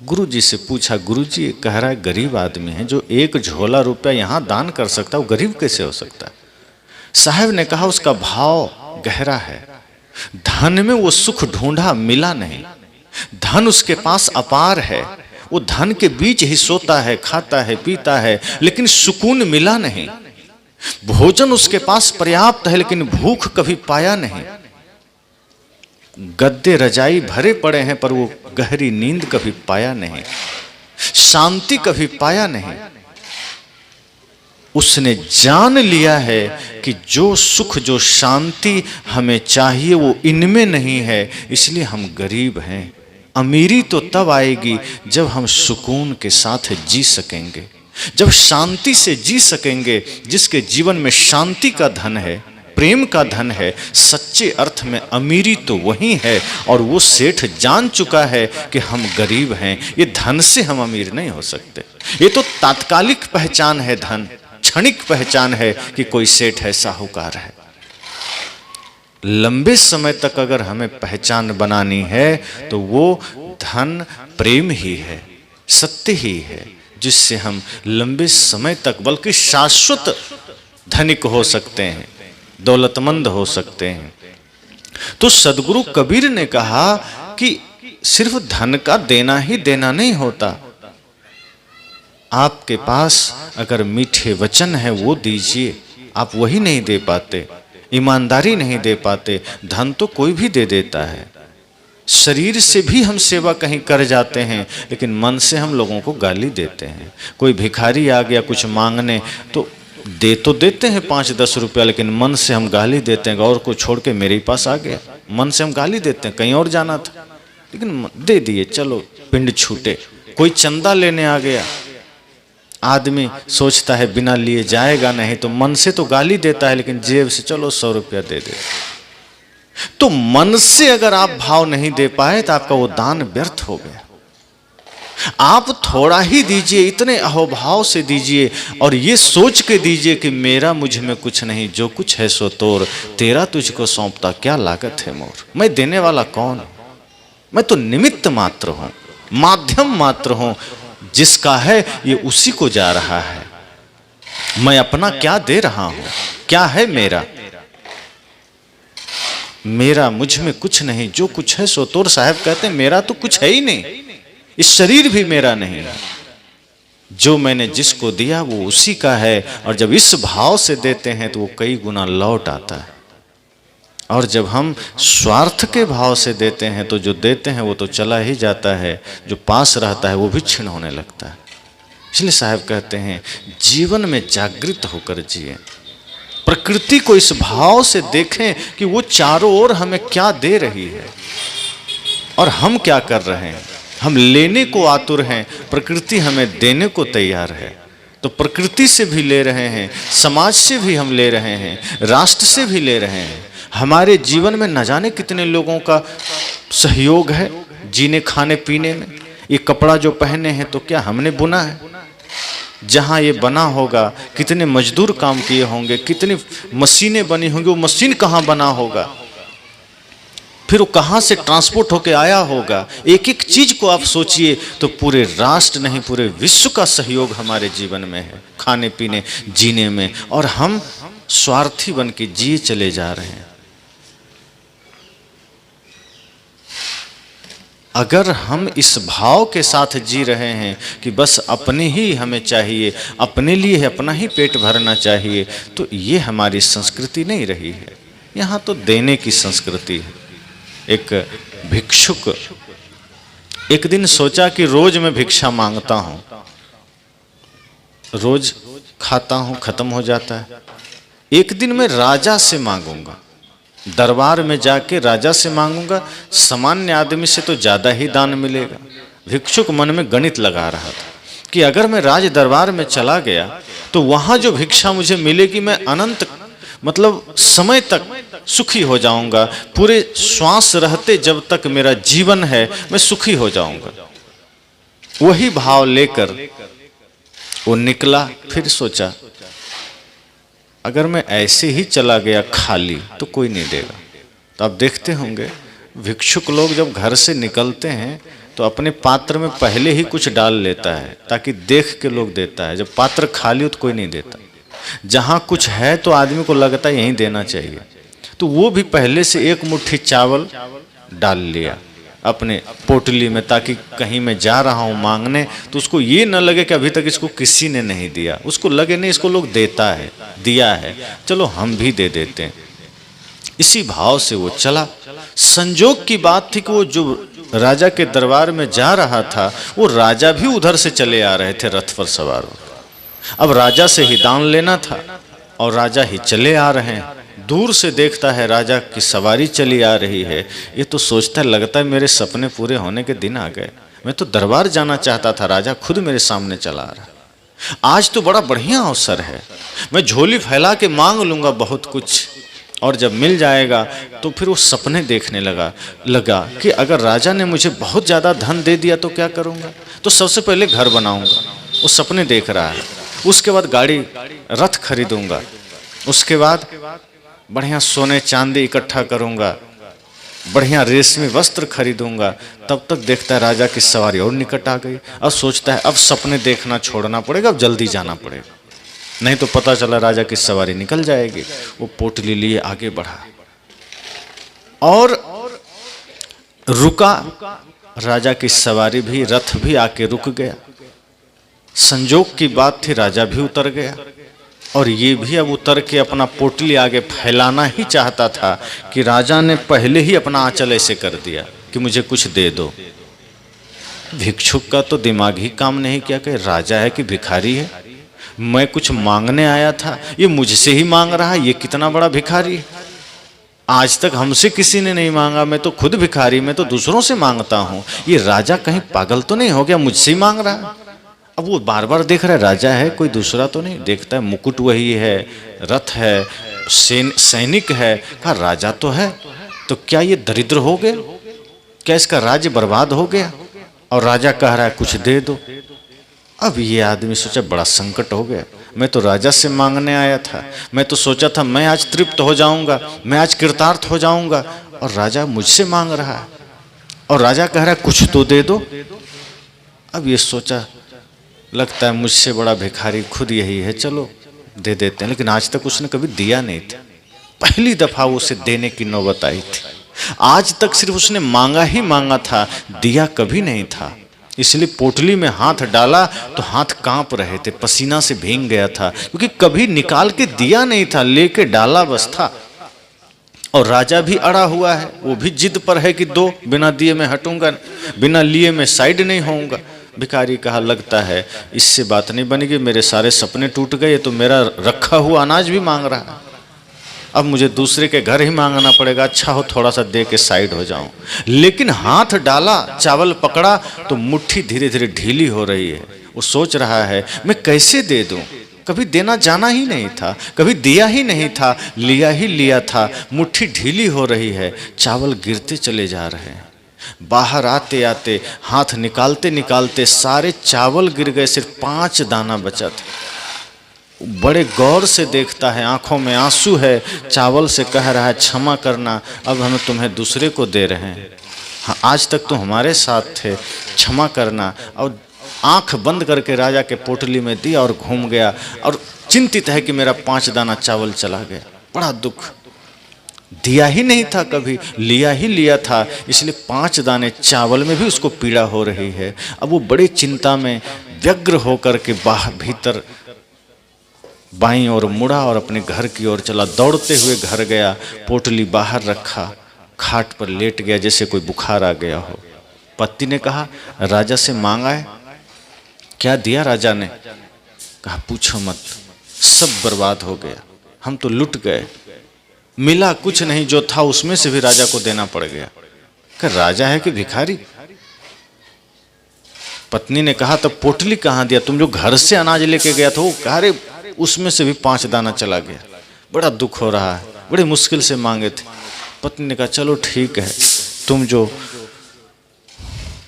गुरुजी से पूछा, गुरुजी ये कह रहा है गरीब आदमी है, जो एक झोला रुपया यहाँ दान कर सकता है वो गरीब कैसे हो सकता है। साहब ने कहा उसका भाव गहरा है, धन में वो सुख ढूंढा मिला नहीं, धन उसके पास अपार है, वो धन के बीच ही सोता है, खाता है, पीता है, लेकिन सुकून मिला नहीं। भोजन उसके पास पर्याप्त है लेकिन भूख कभी पाया नहीं। गद्दे रजाई भरे पड़े हैं पर वो गहरी नींद कभी पाया नहीं, शांति कभी पाया नहीं। उसने जान लिया है कि जो सुख, जो शांति हमें चाहिए वो इनमें नहीं है, इसलिए हम गरीब हैं। अमीरी तो तब आएगी जब हम सुकून के साथ जी सकेंगे, जब शांति से जी सकेंगे। जिसके जीवन में शांति का धन है, प्रेम का धन है, सच्चे अर्थ में अमीरी तो वही है। और वो सेठ जान चुका है कि हम गरीब हैं, ये धन से हम अमीर नहीं हो सकते। ये तो तात्कालिक पहचान है, धन क्षणिक पहचान है कि कोई सेठ है, साहूकार है। लंबे समय तक अगर हमें पहचान बनानी है तो वो धन प्रेम ही है, सत्य ही है, जिससे हम लंबे समय तक बल्कि शाश्वत धनिक हो सकते हैं, दौलतमंद हो सकते हैं। तो सदगुरु कबीर ने कहा कि सिर्फ धन का देना ही देना नहीं होता, आपके पास अगर मीठे वचन है वो दीजिए, आप वही नहीं दे पाते, ईमानदारी नहीं दे पाते। धन तो कोई भी दे देता है, शरीर से भी हम सेवा कहीं कर जाते हैं, लेकिन मन से हम लोगों को गाली देते हैं। कोई भिखारी आ गया कुछ मांगने तो देते हैं 5-10 रुपया, लेकिन मन से हम गाली देते हैं। और को छोड़ के मेरे पास आ गया, मन से हम गाली देते हैं, कहीं और जाना था लेकिन दे दिए, चलो पिंड छूटे। कोई चंदा लेने आ गया, आदमी सोचता है बिना लिए जाएगा नहीं, तो मन से तो गाली देता है लेकिन जेब से चलो 100 रुपया दे दे। तो मन से अगर आप भाव नहीं दे पाए तो आपका वो दान व्यर्थ हो गया। आप थोड़ा ही दीजिए, इतने अहोभाव से दीजिए और ये सोच के दीजिए कि मेरा मुझ में कुछ नहीं, जो कुछ है सो तोर, तेरा तुझको सौंपता क्या लागत है मोर। मैं देने वाला कौन, मैं तो निमित्त मात्र हूं, माध्यम मात्र हूं। जिसका है ये उसी को जा रहा है, मैं अपना क्या दे रहा हूं, क्या है मेरा, मेरा मुझ में कुछ नहीं, जो कुछ है सो तोर। साहब कहते हैं मेरा तो कुछ है ही नहीं, इस शरीर भी मेरा नहीं है। जो मैंने जिसको दिया वो उसी का है, और जब इस भाव से देते हैं तो वो कई गुना लौट आता है। और जब हम स्वार्थ के भाव से देते हैं तो जो देते हैं वो तो चला ही जाता है, जो पास रहता है वो भी क्षीण होने लगता है। इसलिए साहब कहते हैं जीवन में जागृत होकर जिए, प्रकृति को इस भाव से देखें कि वो चारों ओर हमें क्या दे रही है और हम क्या कर रहे हैं। हम लेने को आतुर हैं, प्रकृति हमें देने को तैयार है। तो प्रकृति से भी ले रहे हैं, समाज से भी हम ले रहे हैं, राष्ट्र से भी ले रहे हैं। हमारे जीवन में न जाने कितने लोगों का सहयोग है जीने खाने पीने में। ये कपड़ा जो पहने हैं तो क्या हमने बुना है? जहाँ ये बना होगा कितने मजदूर काम किए होंगे, कितनी मशीनें बनी होंगी, वो मशीन कहाँ बना होगा, फिर वो कहाँ से ट्रांसपोर्ट होके आया होगा। एक एक चीज को आप सोचिए तो पूरे राष्ट्र नहीं पूरे विश्व का सहयोग हमारे जीवन में है, खाने पीने जीने में, और हम स्वार्थी बन के जिए चले जा रहे हैं। अगर हम इस भाव के साथ जी रहे हैं कि बस अपने ही हमें चाहिए, अपने लिए अपना ही पेट भरना चाहिए, तो ये हमारी संस्कृति नहीं रही है। यहाँ तो देने की संस्कृति है। एक भिक्षुक एक दिन सोचा कि रोज मैं भिक्षा मांगता हूँ, रोज खाता हूँ खत्म हो जाता है, एक दिन मैं राजा से मांगूंगा, दरबार में जाके राजा से मांगूंगा, सामान्य आदमी से तो ज्यादा ही दान मिलेगा। भिक्षुक मन में गणित लगा रहा था कि अगर मैं राज दरबार में चला गया तो वहां जो भिक्षा मुझे मिलेगी मैं अनंत मतलब समय तक सुखी हो जाऊंगा, पूरे श्वास रहते जब तक मेरा जीवन है मैं सुखी हो जाऊंगा। वही भाव लेकर वो निकला। फिर सोचा अगर मैं ऐसे ही चला गया खाली तो कोई नहीं देगा। तो आप देखते होंगे भिक्षुक लोग जब घर से निकलते हैं तो अपने पात्र में पहले ही कुछ डाल लेता है ताकि देख के लोग देता है। जब पात्र खाली हो तो कोई नहीं देता। जहाँ कुछ है तो आदमी को लगता है यहीं देना चाहिए, तो वो भी पहले से एक मुट्ठी चावल डाल लिया अपने पोटली में, ताकि कहीं मैं जा रहा हूँ मांगने तो उसको ये न लगे कि अभी तक इसको किसी ने नहीं दिया, उसको लगे नहीं इसको लोग देता है, दिया है, चलो हम भी दे देते हैं। इसी भाव से वो चला। संजोग की बात थी कि वो जो राजा के दरबार में जा रहा था वो राजा भी उधर से चले आ रहे थे रथ पर सवार होकर। अब राजा से ही दान लेना था और राजा ही चले आ रहे हैं। दूर से देखता है राजा की सवारी चली आ रही है, ये तो सोचता है लगता है मेरे सपने पूरे होने के दिन आ गए, मैं तो दरबार जाना चाहता था, राजा खुद मेरे सामने चला आ रहा, आज तो बड़ा बढ़िया अवसर है, मैं झोली फैला के मांग लूंगा बहुत कुछ, और जब मिल जाएगा तो फिर वो सपने देखने लगा कि अगर राजा ने मुझे बहुत ज़्यादा धन दे दिया तो क्या करूँगा, तो सबसे पहले घर बनाऊँगा, वो सपने देख रहा है। उसके बाद गाड़ी रथ खरीदूंगा, उसके बाद बढ़िया सोने चांदी इकट्ठा करूंगा, बढ़िया रेशमी वस्त्र खरीदूंगा। तब तक देखता है राजा की सवारी और निकट आ गई। अब सोचता है अब सपने देखना छोड़ना पड़ेगा, अब जल्दी जाना पड़ेगा, नहीं तो पता चला राजा की सवारी निकल जाएगी। वो पोटली लिए आगे बढ़ा और रुका, राजा की सवारी भी रथ भी आके रुक गया। संजोग की बात थी राजा भी उतर गया और ये भी अब उतर के अपना पोटली आगे फैलाना ही चाहता था कि राजा ने पहले ही अपना आंचल ऐसे कर दिया कि मुझे कुछ दे दो। भिक्षुक का तो दिमाग ही काम नहीं किया कि राजा है कि भिखारी है, मैं कुछ मांगने आया था, ये मुझसे ही मांग रहा है, ये कितना बड़ा भिखारी है। आज तक हमसे किसी ने नहीं मांगा, मैं तो खुद भिखारी, मैं तो दूसरों से मांगता हूँ, ये राजा कहीं पागल तो नहीं हो गया, मुझसे ही मांग रहा है। अब वो बार बार देख रहा है राजा है कोई दूसरा तो नहीं, देखता है मुकुट वही है, रथ है, सैनिक है, कहा राजा तो है, तो क्या ये दरिद्र हो गया, क्या इसका राज्य बर्बाद हो गया, और राजा कह रहा है कुछ दे दो। अब ये आदमी सोचा बड़ा संकट हो गया, मैं तो राजा से मांगने आया था, मैं तो सोचा था मैं आज तृप्त हो जाऊंगा, मैं आज कृतार्थ हो जाऊंगा, और राजा मुझसे मांग रहा है और राजा कह रहा है कुछ तो दे दो। अब ये सोचा लगता है मुझसे बड़ा भिखारी खुद यही है, चलो दे देते हैं। लेकिन आज तक उसने कभी दिया नहीं था, पहली दफा उसे देने की नौबत आई थी। आज तक सिर्फ उसने मांगा ही मांगा था, दिया कभी नहीं था। इसलिए पोटली में हाथ डाला तो हाथ कांप रहे थे, पसीना से भीग गया था, क्योंकि कभी निकाल के दिया नहीं था, लेके डाला बस था। और राजा भी अड़ा हुआ है, वो भी जिद पर है कि दो, बिना दिए मैं हटूंगा, बिना लिए मैं साइड नहीं होऊंगा। भिखारी कहा लगता है इससे बात नहीं बनेगी, मेरे सारे सपने टूट गए, तो मेरा रखा हुआ अनाज भी मांग रहा है, अब मुझे दूसरे के घर ही मांगना पड़ेगा, अच्छा हो थोड़ा सा दे के साइड हो जाऊं। लेकिन हाथ डाला, चावल पकड़ा तो मुट्ठी धीरे धीरे ढीली हो रही है। वो सोच रहा है मैं कैसे दे दूं, कभी देना जाना ही नहीं था, कभी दिया ही नहीं था, लिया ही लिया था, मुट्ठी ढीली हो रही है, चावल गिरते चले जा रहे हैं। बाहर आते आते हाथ निकालते निकालते सारे चावल गिर गए, सिर्फ 5 दाना बचा था। बड़े गौर से देखता है, आंखों में आंसू है, चावल से कह रहा है क्षमा करना, अब हम तुम्हें दूसरे को दे रहे हैं, हाँ आज तक तो हमारे साथ थे, क्षमा करना। और आंख बंद करके राजा के पोटली में दिया और घूम गया, और चिंतित है कि मेरा 5 दाना चावल चला गया। बड़ा दुख, दिया ही नहीं था कभी, लिया ही लिया था, इसलिए 5 दाने चावल में भी उसको पीड़ा हो रही है। अब वो बड़ी चिंता में व्यग्र होकर के बाहर भीतर बाईं ओर मुड़ा और अपने घर की ओर चला, दौड़ते हुए घर गया, पोटली बाहर रखा, खाट पर लेट गया जैसे कोई बुखार आ गया हो। पत्नी ने कहा राजा से मांगा है, क्या दिया राजा ने? कहा पूछो मत, सब बर्बाद हो गया, हम तो लुट गए, मिला कुछ नहीं, जो था उसमें से भी राजा को देना पड़ गया। कहा राजा है कि भिखारी? पत्नी ने कहा तब पोटली कहाँ दिया, तुम जो घर से अनाज लेके गया था वो? कहा अरे उसमें से भी 5 दाना चला गया, बड़ा दुख हो रहा है, बड़ी मुश्किल से मांगे थे। पत्नी ने कहा चलो ठीक है, तुम जो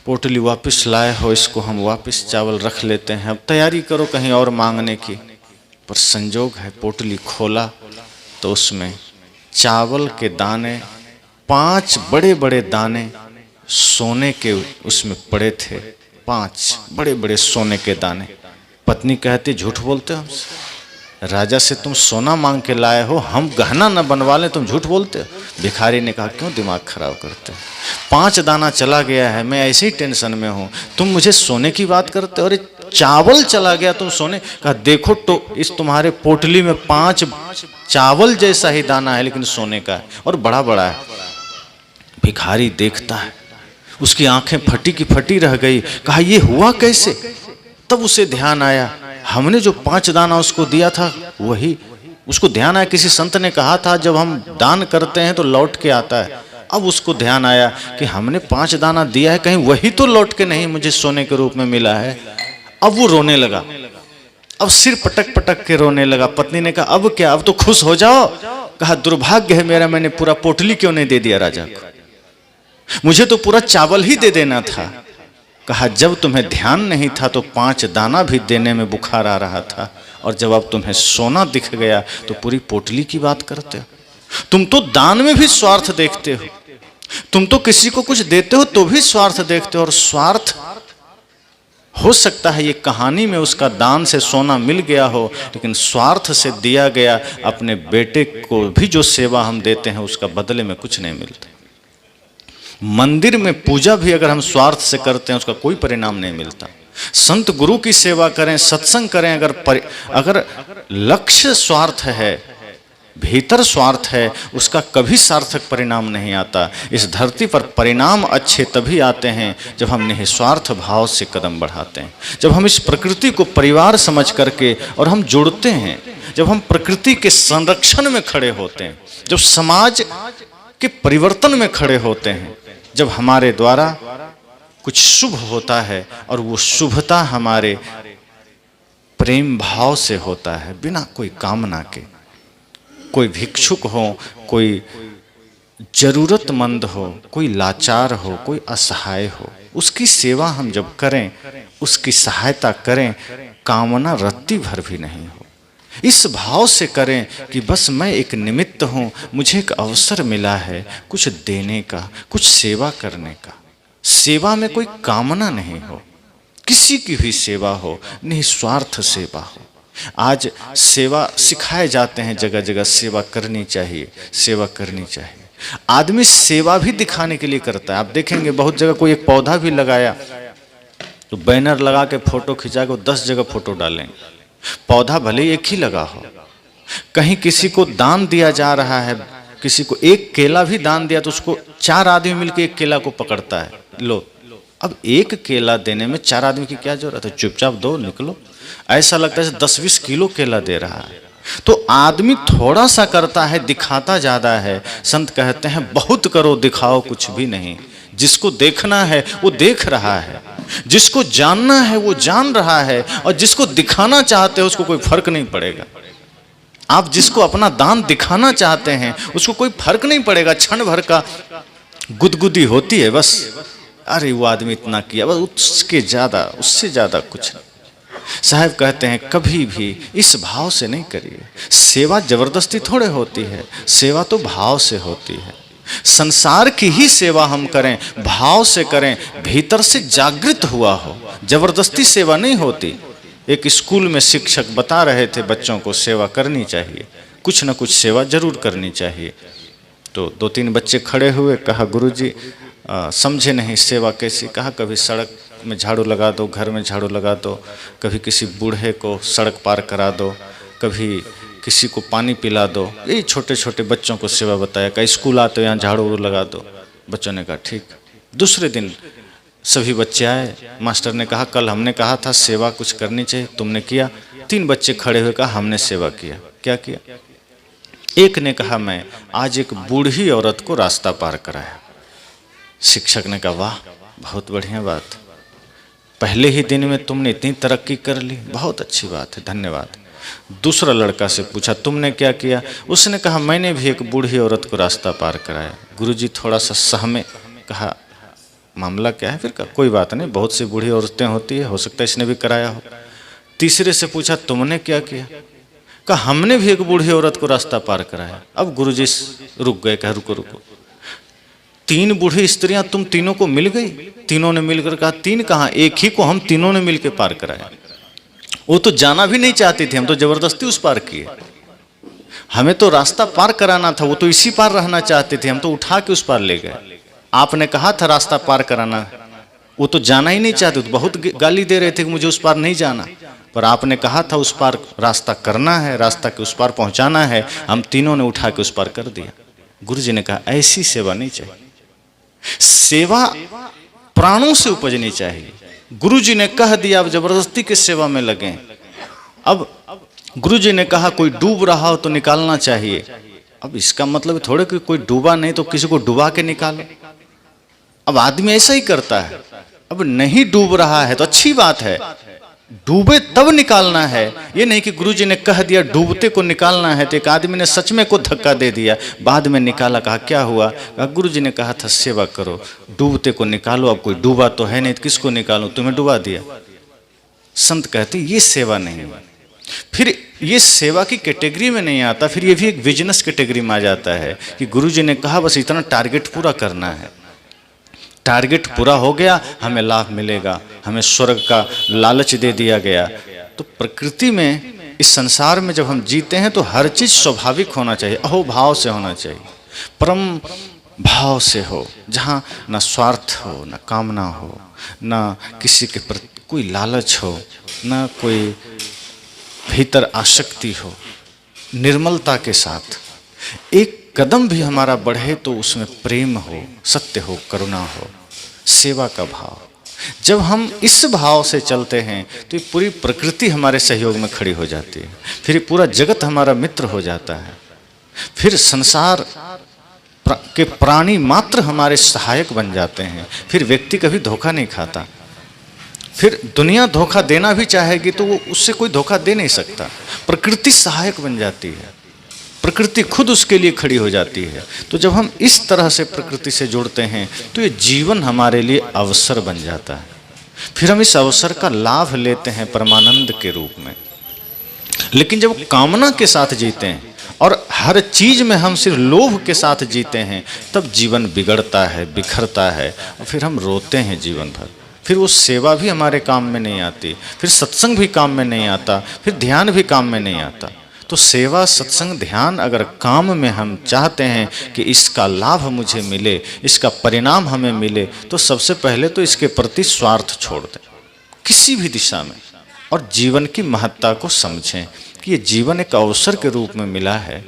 पोटली वापस लाए हो इसको हम वापस चावल रख लेते हैं, अब तैयारी करो कहीं और मांगने की। पर संजोग है पोटली खोला तो उसमें चावल के दाने, 5 बड़े बड़े दाने सोने के उसमें पड़े थे, 5 बड़े बड़े सोने के दाने। पत्नी कहती झूठ बोलते हो हमसे, राजा से तुम सोना मांग के लाए हो, हम गहना न बनवा लें, तुम झूठ बोलते हो। भिखारी ने कहा क्यों दिमाग खराब करते हो, 5 दाना चला गया है, मैं ऐसे ही टेंशन में हूँ, तुम मुझे सोने की बात करते हो, अरे चावल चला गया तुम सोने। कहा देखो तो इस तुम्हारे पोटली में 5 चावल जैसा ही दाना है, लेकिन सोने का है और बड़ा बड़ा है। भिखारी देखता है, उसकी आंखें फटी की फटी रह गई। कहा ये हुआ कैसे? तब उसे ध्यान आया, हमने जो 5 दाना उसको दिया था वही। उसको ध्यान आया, किसी संत ने कहा था जब हम दान करते हैं तो लौट के आता है। अब उसको ध्यान आया कि हमने 5 दाना दिया है, कहीं वही तो लौट के नहीं मुझे सोने के रूप में मिला है। अब वो रोने लगा, अब सिर पटक पटक के रोने लगा। पत्नी ने कहा अब क्या, अब तो खुश हो जाओ। कहा दुर्भाग्य है मेरा, मैंने पूरा पोटली क्यों नहीं दे दिया राजा को, मुझे तो पूरा चावल ही दे देना था। कहा जब तुम्हें ध्यान नहीं था तो 5 दाना भी देने में बुखार आ रहा था, और जब अब तुम्हें सोना दिख गया तो पूरी पोटली की बात करते हो। तुम तो दान में भी स्वार्थ देखते हो, तुम तो किसी को कुछ देते हो तो भी स्वार्थ देखते हो। और स्वार्थ हो सकता है ये कहानी में उसका दान से सोना मिल गया हो, लेकिन स्वार्थ से दिया गया अपने बेटे को भी जो सेवा हम देते हैं उसका बदले में कुछ नहीं मिलता। मंदिर में पूजा भी अगर हम स्वार्थ से करते हैं उसका कोई परिणाम नहीं मिलता। संत गुरु की सेवा करें, सत्संग करें, अगर लक्ष्य स्वार्थ है, भीतर स्वार्थ है, उसका कभी सार्थक परिणाम नहीं आता। इस धरती पर परिणाम अच्छे तभी आते हैं जब हम निस्वार्थ भाव से कदम बढ़ाते हैं, जब हम इस प्रकृति को परिवार समझ करके और हम जुड़ते हैं, जब हम प्रकृति के संरक्षण में खड़े होते हैं, जब समाज के परिवर्तन में खड़े होते हैं, जब हमारे द्वारा कुछ शुभ होता है और वो शुभता हमारे प्रेम भाव से होता है, बिना कोई कामना के। कोई भिक्षुक हो, कोई जरूरतमंद हो, कोई लाचार हो, कोई असहाय हो, उसकी सेवा हम जब करें, उसकी सहायता करें, कामना रत्ती भर भी नहीं हो, इस भाव से करें कि बस मैं एक निमित्त हूँ, मुझे एक अवसर मिला है कुछ देने का, कुछ सेवा करने का। सेवा में कोई कामना नहीं हो, किसी की भी सेवा हो, निस्वार्थ सेवा हो। आज सेवा सिखाए जाते हैं, जगह जगह सेवा करनी चाहिए, सेवा करनी चाहिए। आदमी सेवा भी दिखाने के लिए करता है। आप देखेंगे बहुत जगह कोई एक पौधा भी लगाया तो बैनर लगा के फोटो खिंचा के 10 जगह फोटो डालेंगे। पौधा भले एक ही लगा हो, कहीं किसी को दान दिया जा रहा है, किसी को एक केला भी दान दिया तो उसको 4 आदमी मिलकर एक केला को पकड़ता है, लो। अब एक केला देने में 4 आदमी की क्या जरूरत है, चुपचाप दो, निकलो। ऐसा लगता है 10-20 किलो केला दे रहा है। तो आदमी थोड़ा सा करता है, दिखाता ज्यादा है। संत कहते हैं बहुत करो दिखाओ कुछ भी नहीं। जिसको देखना है वो देख रहा है, जिसको जानना है वो जान रहा है, और जिसको दिखाना चाहते हो उसको कोई फर्क नहीं पड़ेगा। आप जिसको अपना दान दिखाना चाहते हैं उसको कोई फर्क नहीं पड़ेगा, क्षण भर का गुदगुदी होती है बस, अरे वो आदमी इतना किया, बस उससे ज्यादा कुछ नहीं। साहब कहते हैं कभी भी इस भाव से नहीं करिए। सेवा जबरदस्ती थोड़े होती है, सेवा तो भाव से होती है। संसार की ही सेवा हम करें, भाव से करें, भीतर से जागृत हुआ हो, जबरदस्ती सेवा नहीं होती। एक स्कूल में शिक्षक बता रहे थे बच्चों को सेवा करनी चाहिए, कुछ न कुछ सेवा जरूर करनी चाहिए। तो 2-3 बच्चे खड़े हुए, कहा गुरुजी समझे नहीं सेवा कैसी। कहा कभी सड़क में झाड़ू लगा दो, घर में झाड़ू लगा दो, कभी किसी बूढ़े को सड़क पार करा दो, कभी किसी को पानी पिला दो। यही छोटे छोटे बच्चों को सेवा बताया। कहा स्कूल आते हो यहाँ झाड़ू लगा दो। बच्चों ने कहा ठीक। दूसरे दिन सभी बच्चे आए, मास्टर ने कहा कल हमने कहा था सेवा कुछ करनी चाहिए, तुमने किया। 3 बच्चे खड़े हुए कहा हमने सेवा किया। क्या किया? एक ने कहा मैं आज एक बूढ़ी औरत को रास्ता पार कराया। शिक्षक ने कहा वाह बहुत बढ़िया बात, पहले ही दिन में तुमने इतनी तरक्की कर ली, बहुत अच्छी बात है, धन्यवाद। दूसरा लड़का से पूछा तुमने क्या किया? उसने कहा मैंने भी एक बूढ़ी औरत को रास्ता पार कराया। गुरुजी थोड़ा सा सहमे, कहा मामला क्या है? फिर कहा कोई बात नहीं, बहुत सी बूढ़ी औरतें होती है, हो सकता है इसने भी कराया हो। तीसरे से पूछा तुमने क्या किया? कहा हमने भी एक बूढ़ी औरत को रास्ता पार कराया। अब गुरुजी रुक गए, कहा रुको रुको, 3 बूढ़ी स्त्रियां तुम तीनों को मिल गई? तीनों ने मिलकर कहा 3 कहाँ, एक ही को हम तीनों ने मिलकर पार कराया। वो तो जाना भी नहीं चाहती थी, हम तो जबरदस्ती उस पार किए। हमें तो रास्ता पार कराना था, वो तो इसी पार रहना चाहते थे, हम तो उठा के उस पार ले गए। आपने कहा था रास्ता पार कराना, वो तो जाना ही नहीं चाहते, तो बहुत गाली दे रहे थे कि मुझे उस पार नहीं जाना, पर आपने कहा था उस पार रास्ता करना है, रास्ता के उस पार पहुंचाना है, हम तीनों ने उठा के उस पार कर दिया। गुरुजी ने कहा ऐसी सेवा नहीं चाहिए, सेवा प्राणों से उपजनी चाहिए। गुरुजी ने कह दिया अब जबरदस्ती की सेवा में लगे। अब गुरुजी ने कहा कोई डूब रहा हो तो निकालना चाहिए। अब इसका मतलब थोड़े कि कोई डूबा नहीं तो किसी को डुबा के निकालो। अब आदमी ऐसा ही करता है। अब नहीं डूब रहा है तो अच्छी बात है, डूबे तब निकालना है। ये नहीं कि गुरुजी ने कह दिया डूबते को निकालना है, तो एक आदमी ने सच में को धक्का दे दिया, बाद में निकाला। कहा क्या हुआ? कहा गुरुजी ने कहा था सेवा करो, डूबते को निकालो। अब कोई डूबा तो है नहीं, तो किसको निकालूं, तुम्हें डुबा दिया। संत कहते ये सेवा नहीं है। फिर ये सेवा की कैटेगरी में नहीं आता, फिर ये भी एक बिजनेस कैटेगरी में आ जाता है कि गुरुजी ने कहा बस इतना टारगेट पूरा करना है, टारगेट पूरा हो गया हमें लाभ मिलेगा, हमें स्वर्ग का लालच दे दिया गया। तो प्रकृति में, इस संसार में जब हम जीते हैं तो हर चीज स्वाभाविक होना चाहिए, अहोभाव से होना चाहिए, परम भाव से हो, जहाँ ना स्वार्थ हो, ना कामना हो, ना किसी के प्रति कोई लालच हो, ना कोई भीतर आसक्ति हो। निर्मलता के साथ एक कदम भी हमारा बढ़े तो उसमें प्रेम हो, सत्य हो, करुणा हो, सेवा का भाव। जब हम इस भाव से चलते हैं तो ये पूरी प्रकृति हमारे सहयोग में खड़ी हो जाती है, फिर पूरा जगत हमारा मित्र हो जाता है, फिर संसार के प्राणी मात्र हमारे सहायक बन जाते हैं, फिर व्यक्ति कभी धोखा नहीं खाता। फिर दुनिया धोखा देना भी चाहेगी तो वो उससे कोई धोखा दे नहीं सकता, प्रकृति सहायक बन जाती है, प्रकृति खुद उसके लिए खड़ी हो जाती है। तो जब हम इस तरह से प्रकृति से जुड़ते हैं तो ये जीवन हमारे लिए अवसर बन जाता है, फिर हम इस अवसर का लाभ लेते हैं परमानंद के रूप में। लेकिन जब कामना के साथ जीते हैं और हर चीज में हम सिर्फ लोभ के साथ जीते हैं, तब जीवन बिगड़ता है, बिखरता है, और फिर हम रोते हैं जीवन भर। फिर वो सेवा भी हमारे काम में नहीं आती, फिर सत्संग भी काम में नहीं आता, फिर ध्यान भी काम में नहीं आता। तो सेवा, सत्संग, ध्यान अगर काम में हम चाहते हैं कि इसका लाभ मुझे मिले, इसका परिणाम हमें मिले, तो सबसे पहले तो इसके प्रति स्वार्थ छोड़ दें। किसी भी दिशा में, और जीवन की महत्ता को समझें कि ये जीवन एक अवसर के रूप में मिला है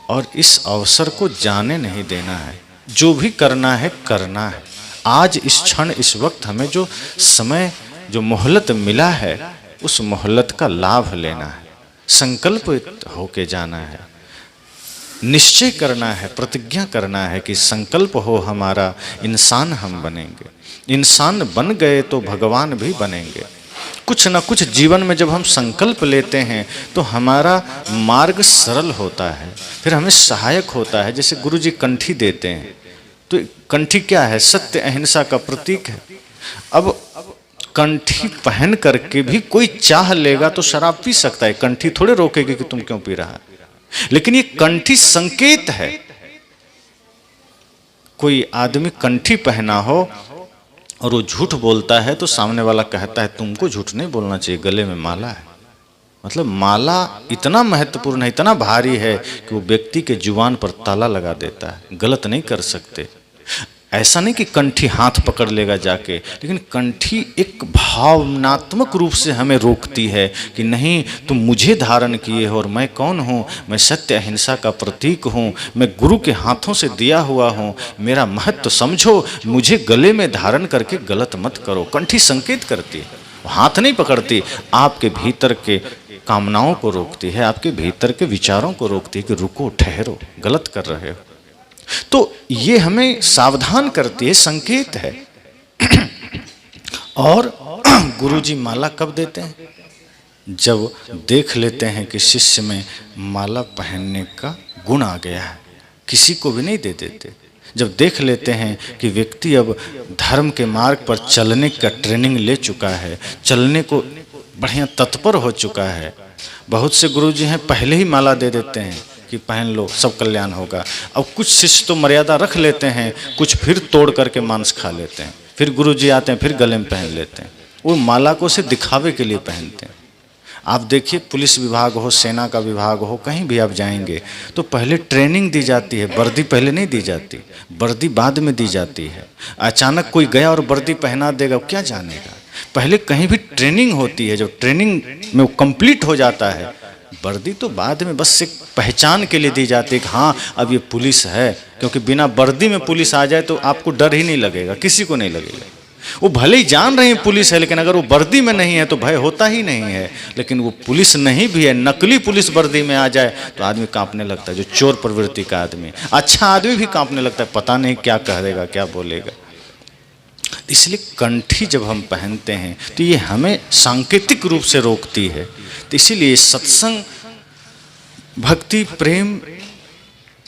और इस अवसर को जाने नहीं देना है। जो भी करना है करना है। आज इस क्षण इस वक्त हमें जो समय, जो मोहलत मिला है, उस मोहलत का लाभ लेना है, संकल्पित होके जाना है, निश्चय करना है, प्रतिज्ञा करना है कि संकल्प हो हमारा, इंसान हम बनेंगे। इंसान बन गए तो भगवान भी बनेंगे। कुछ न कुछ जीवन में जब हम संकल्प लेते हैं तो हमारा मार्ग सरल होता है, फिर हमें सहायक होता है। जैसे गुरु जी कंठी देते हैं, तो कंठी क्या है? सत्य अहिंसा का प्रतीक है। अब कंठी पहन करके भी कोई चाह लेगा तो शराब पी सकता है, कंठी थोड़े रोकेगी कि तुम क्यों पी रहा है। लेकिन ये कंठी संकेत है। कोई आदमी कंठी पहना हो और वो झूठ बोलता है तो सामने वाला कहता है तुमको झूठ नहीं बोलना चाहिए, गले में माला है। मतलब माला इतना महत्वपूर्ण है, इतना भारी है कि वो व्यक्ति के जुबान पर ताला लगा देता है। गलत नहीं कर सकते। ऐसा नहीं कि कंठी हाथ पकड़ लेगा जाके, लेकिन कंठी एक भावनात्मक रूप से हमें रोकती है कि नहीं, तुम मुझे धारण किए हो और मैं कौन हूँ? मैं सत्य अहिंसा का प्रतीक हूँ, मैं गुरु के हाथों से दिया हुआ हूँ, मेरा महत्व समझो, मुझे गले में धारण करके गलत मत करो। कंठी संकेत करती है, हाथ नहीं पकड़ती, आपके भीतर के कामनाओं को रोकती है, आपके भीतर के विचारों को रोकती है कि रुको, ठहरो, गलत कर रहे हो। तो ये हमें सावधान करती है, संकेत है। और गुरुजी माला कब देते हैं? जब देख लेते हैं कि शिष्य में माला पहनने का गुण आ गया है। किसी को भी नहीं दे देते। जब देख लेते हैं कि व्यक्ति अब धर्म के मार्ग पर चलने का ट्रेनिंग ले चुका है, चलने को बढ़िया तत्पर हो चुका है। बहुत से गुरुजी हैं पहले ही माला दे देते हैं कि पहन लो, सब कल्याण होगा। अब कुछ शिष्य तो मर्यादा रख लेते हैं, कुछ फिर तोड़ करके मांस खा लेते हैं, फिर गुरुजी आते हैं फिर गले में पहन लेते हैं। वो माला को से दिखावे के लिए पहनते हैं। आप देखिए, पुलिस विभाग हो, सेना का विभाग हो, कहीं भी आप जाएंगे तो पहले ट्रेनिंग दी जाती है। वर्दी पहले नहीं दी जाती, वर्दी बाद में दी जाती है। अचानक कोई गया और वर्दी पहना देगा, क्या जानेगा? पहले कहीं भी ट्रेनिंग होती है, जब ट्रेनिंग में वो कंप्लीट हो जाता है, वर्दी तो बाद में बस एक पहचान के लिए दी जाती है कि हाँ अब ये पुलिस है। क्योंकि बिना वर्दी में पुलिस आ जाए तो आपको डर ही नहीं लगेगा, किसी को नहीं लगेगा। वो भले ही जान रहे हैं पुलिस है, लेकिन अगर वो वर्दी में नहीं है तो भय होता ही नहीं है। लेकिन वो पुलिस नहीं भी है, नकली पुलिस वर्दी में आ जाए तो आदमी कांपने लगता है। जो चोर प्रवृत्ति का आदमी, अच्छा आदमी भी कांपने लगता है, पता नहीं क्या कह देगा, क्या बोलेगा। इसलिए कंठी जब हम पहनते हैं तो ये हमें सांकेतिक रूप से रोकती है। तो इसीलिए सत्संग, भक्ति, प्रेम,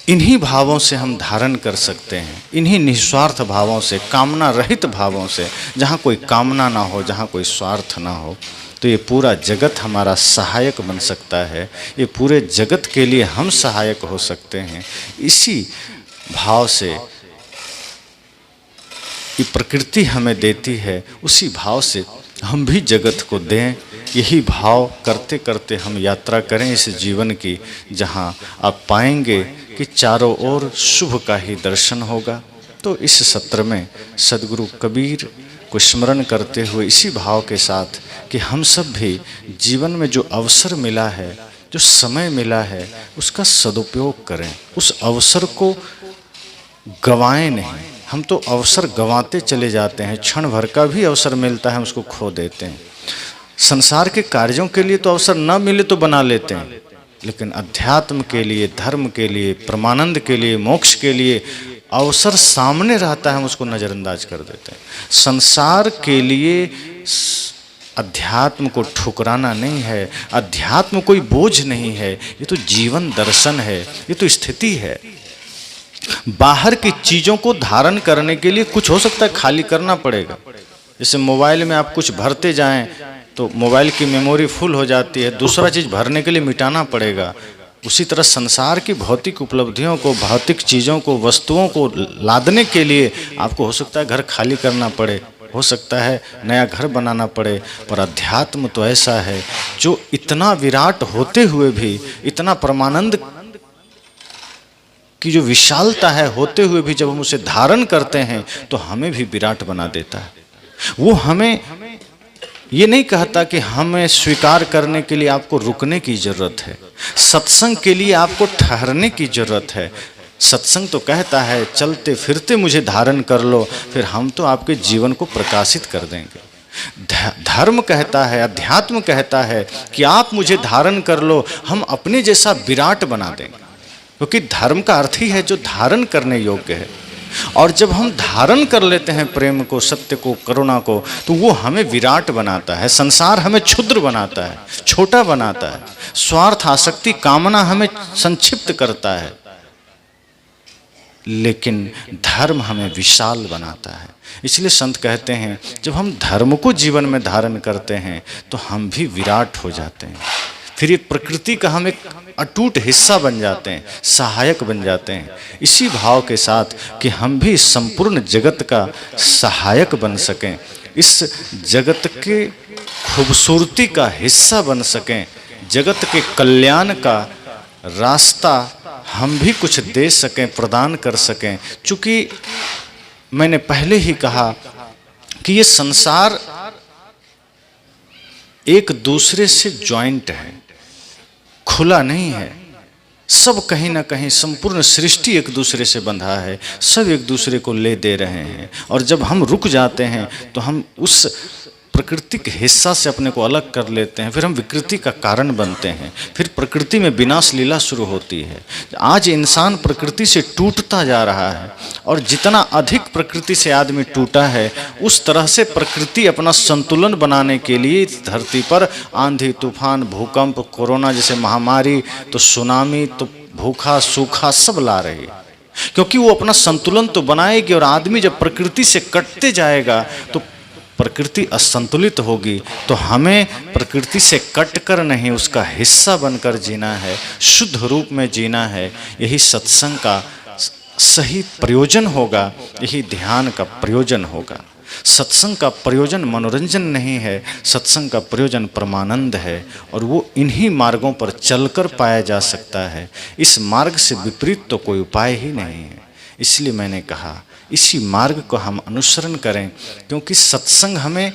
इन्हीं भावों से हम धारण कर सकते हैं, इन्हीं निस्वार्थ भावों से, कामना रहित भावों से, जहाँ कोई कामना ना हो, जहाँ कोई स्वार्थ ना हो। तो ये पूरा जगत हमारा सहायक बन सकता है, ये पूरे जगत के लिए हम सहायक हो सकते हैं। इसी भाव से ये प्रकृति हमें देती है, उसी भाव से हम भी जगत को दें। यही भाव करते करते हम यात्रा करें इस जीवन की, जहाँ आप पाएंगे कि चारों ओर शुभ का ही दर्शन होगा। तो इस सत्र में सद्गुरु कबीर को स्मरण करते हुए इसी भाव के साथ कि हम सब भी जीवन में जो अवसर मिला है, जो समय मिला है, उसका सदुपयोग करें। उस अवसर को गंवाएं नहीं। हम तो अवसर गंवाते चले जाते हैं, क्षण भर का भी अवसर मिलता है उसको खो देते हैं। संसार के कार्यों के लिए तो अवसर न मिले तो बना लेते हैं, लेकिन अध्यात्म के लिए, धर्म के लिए, परमानंद के लिए, मोक्ष के लिए अवसर सामने रहता है, हम उसको नज़रअंदाज कर देते हैं। संसार के लिए अध्यात्म को ठुकराना नहीं है, अध्यात्म कोई बोझ नहीं है, ये तो जीवन दर्शन है, ये तो स्थिति है। बाहर की चीज़ों को धारण करने के लिए कुछ हो सकता है खाली करना पड़ेगा। जैसे मोबाइल में आप कुछ भरते जाएं तो मोबाइल की मेमोरी फुल हो जाती है, दूसरा चीज़ भरने के लिए मिटाना पड़ेगा। उसी तरह संसार की भौतिक उपलब्धियों को, भौतिक चीज़ों को, वस्तुओं को लादने के लिए आपको हो सकता है घर खाली करना पड़े, हो सकता है नया घर बनाना पड़े। पर अध्यात्म तो ऐसा है जो इतना विराट होते हुए भी, इतना परमानंद की जो विशालता है होते हुए भी, जब हम उसे धारण करते हैं तो हमें भी विराट बना देता है। वो हमें ये नहीं कहता कि हमें स्वीकार करने के लिए आपको रुकने की जरूरत है, सत्संग के लिए आपको ठहरने की जरूरत है। सत्संग तो कहता है चलते फिरते मुझे धारण कर लो, फिर हम तो आपके जीवन को प्रकाशित कर देंगे। धर्म कहता है, अध्यात्म कहता है कि आप मुझे धारण कर लो, हम अपने जैसा विराट बना देंगे, क्योंकि धर्म का अर्थ ही है जो धारण करने योग्य है। और जब हम धारण कर लेते हैं प्रेम को, सत्य को, करुणा को, तो वो हमें विराट बनाता है। संसार हमें क्षुद्र बनाता है, छोटा बनाता है। स्वार्थ, आसक्ति, कामना हमें संक्षिप्त करता है, लेकिन धर्म हमें विशाल बनाता है। इसलिए संत कहते हैं जब हम धर्म को जीवन में धारण करते हैं तो हम भी विराट हो जाते हैं। फिर एक प्रकृति का हम एक अटूट हिस्सा बन जाते हैं, सहायक बन जाते हैं। इसी भाव के साथ कि हम भी संपूर्ण जगत का सहायक बन सकें, इस जगत के खूबसूरती का हिस्सा बन सकें, जगत के कल्याण का रास्ता हम भी कुछ दे सकें, प्रदान कर सकें। चूँकि मैंने पहले ही कहा कि ये संसार एक दूसरे से जॉइंट है, खुला नहीं है। सब कहीं ना कहीं संपूर्ण सृष्टि एक दूसरे से बंधा है, सब एक दूसरे को ले दे रहे हैं। और जब हम रुक जाते हैं तो हम उस प्राकृतिक हिस्सा से अपने को अलग कर लेते हैं, फिर हम विकृति का कारण बनते हैं, फिर प्रकृति में विनाश लीला शुरू होती है। आज इंसान प्रकृति से टूटता जा रहा है, और जितना अधिक प्रकृति से आदमी टूटा है, उस तरह से प्रकृति अपना संतुलन बनाने के लिए इस धरती पर आंधी, तूफान, भूकंप, कोरोना जैसे महामारी, तो सुनामी, तो भूखा सूखा सब ला रही है, क्योंकि वो अपना संतुलन तो बनाएगी। और आदमी जब प्रकृति से कटते जाएगा तो प्रकृति असंतुलित होगी। तो हमें प्रकृति से कटकर नहीं, उसका हिस्सा बनकर जीना है, शुद्ध रूप में जीना है। यही सत्संग का सही प्रयोजन होगा, यही ध्यान का प्रयोजन होगा। सत्संग का प्रयोजन मनोरंजन नहीं है, सत्संग का प्रयोजन परमानंद है, और वो इन्हीं मार्गों पर चलकर पाया जा सकता है। इस मार्ग से विपरीत तो कोई उपाय ही नहीं है। इसलिए मैंने कहा इसी मार्ग को हम अनुसरण करें, क्योंकि सत्संग हमें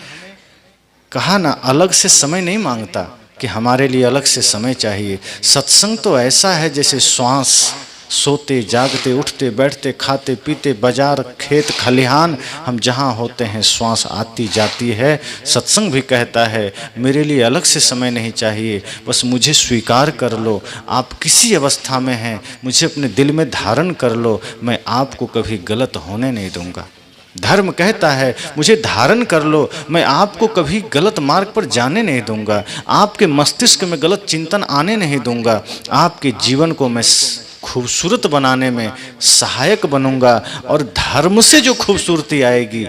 कहा ना अलग से समय नहीं मांगता कि हमारे लिए अलग से समय चाहिए। सत्संग तो ऐसा है जैसे श्वास, सोते जागते, उठते बैठते, खाते पीते, बाजार, खेत, खलिहान, हम जहाँ होते हैं श्वास आती जाती है। सत्संग भी कहता है मेरे लिए अलग से समय नहीं चाहिए, बस मुझे स्वीकार कर लो। आप किसी अवस्था में हैं, मुझे अपने दिल में धारण कर लो, मैं आपको कभी गलत होने नहीं दूंगा। धर्म कहता है मुझे धारण कर लो, मैं आपको कभी गलत मार्ग पर जाने नहीं दूंगा, आपके मस्तिष्क में गलत चिंतन आने नहीं दूंगा, आपके जीवन को मैं खूबसूरत बनाने में सहायक बनूंगा। और धर्म से जो खूबसूरती आएगी,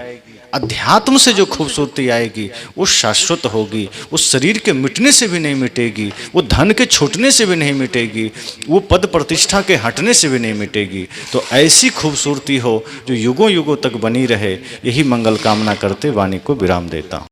अध्यात्म से जो खूबसूरती आएगी, वो शाश्वत होगी, वो शरीर के मिटने से भी नहीं मिटेगी, वो धन के छूटने से भी नहीं मिटेगी, वो पद प्रतिष्ठा के हटने से भी नहीं मिटेगी। तो ऐसी खूबसूरती हो जो युगों युगों तक बनी रहे, यही मंगल कामना करते वाणी को विराम देता हूँ।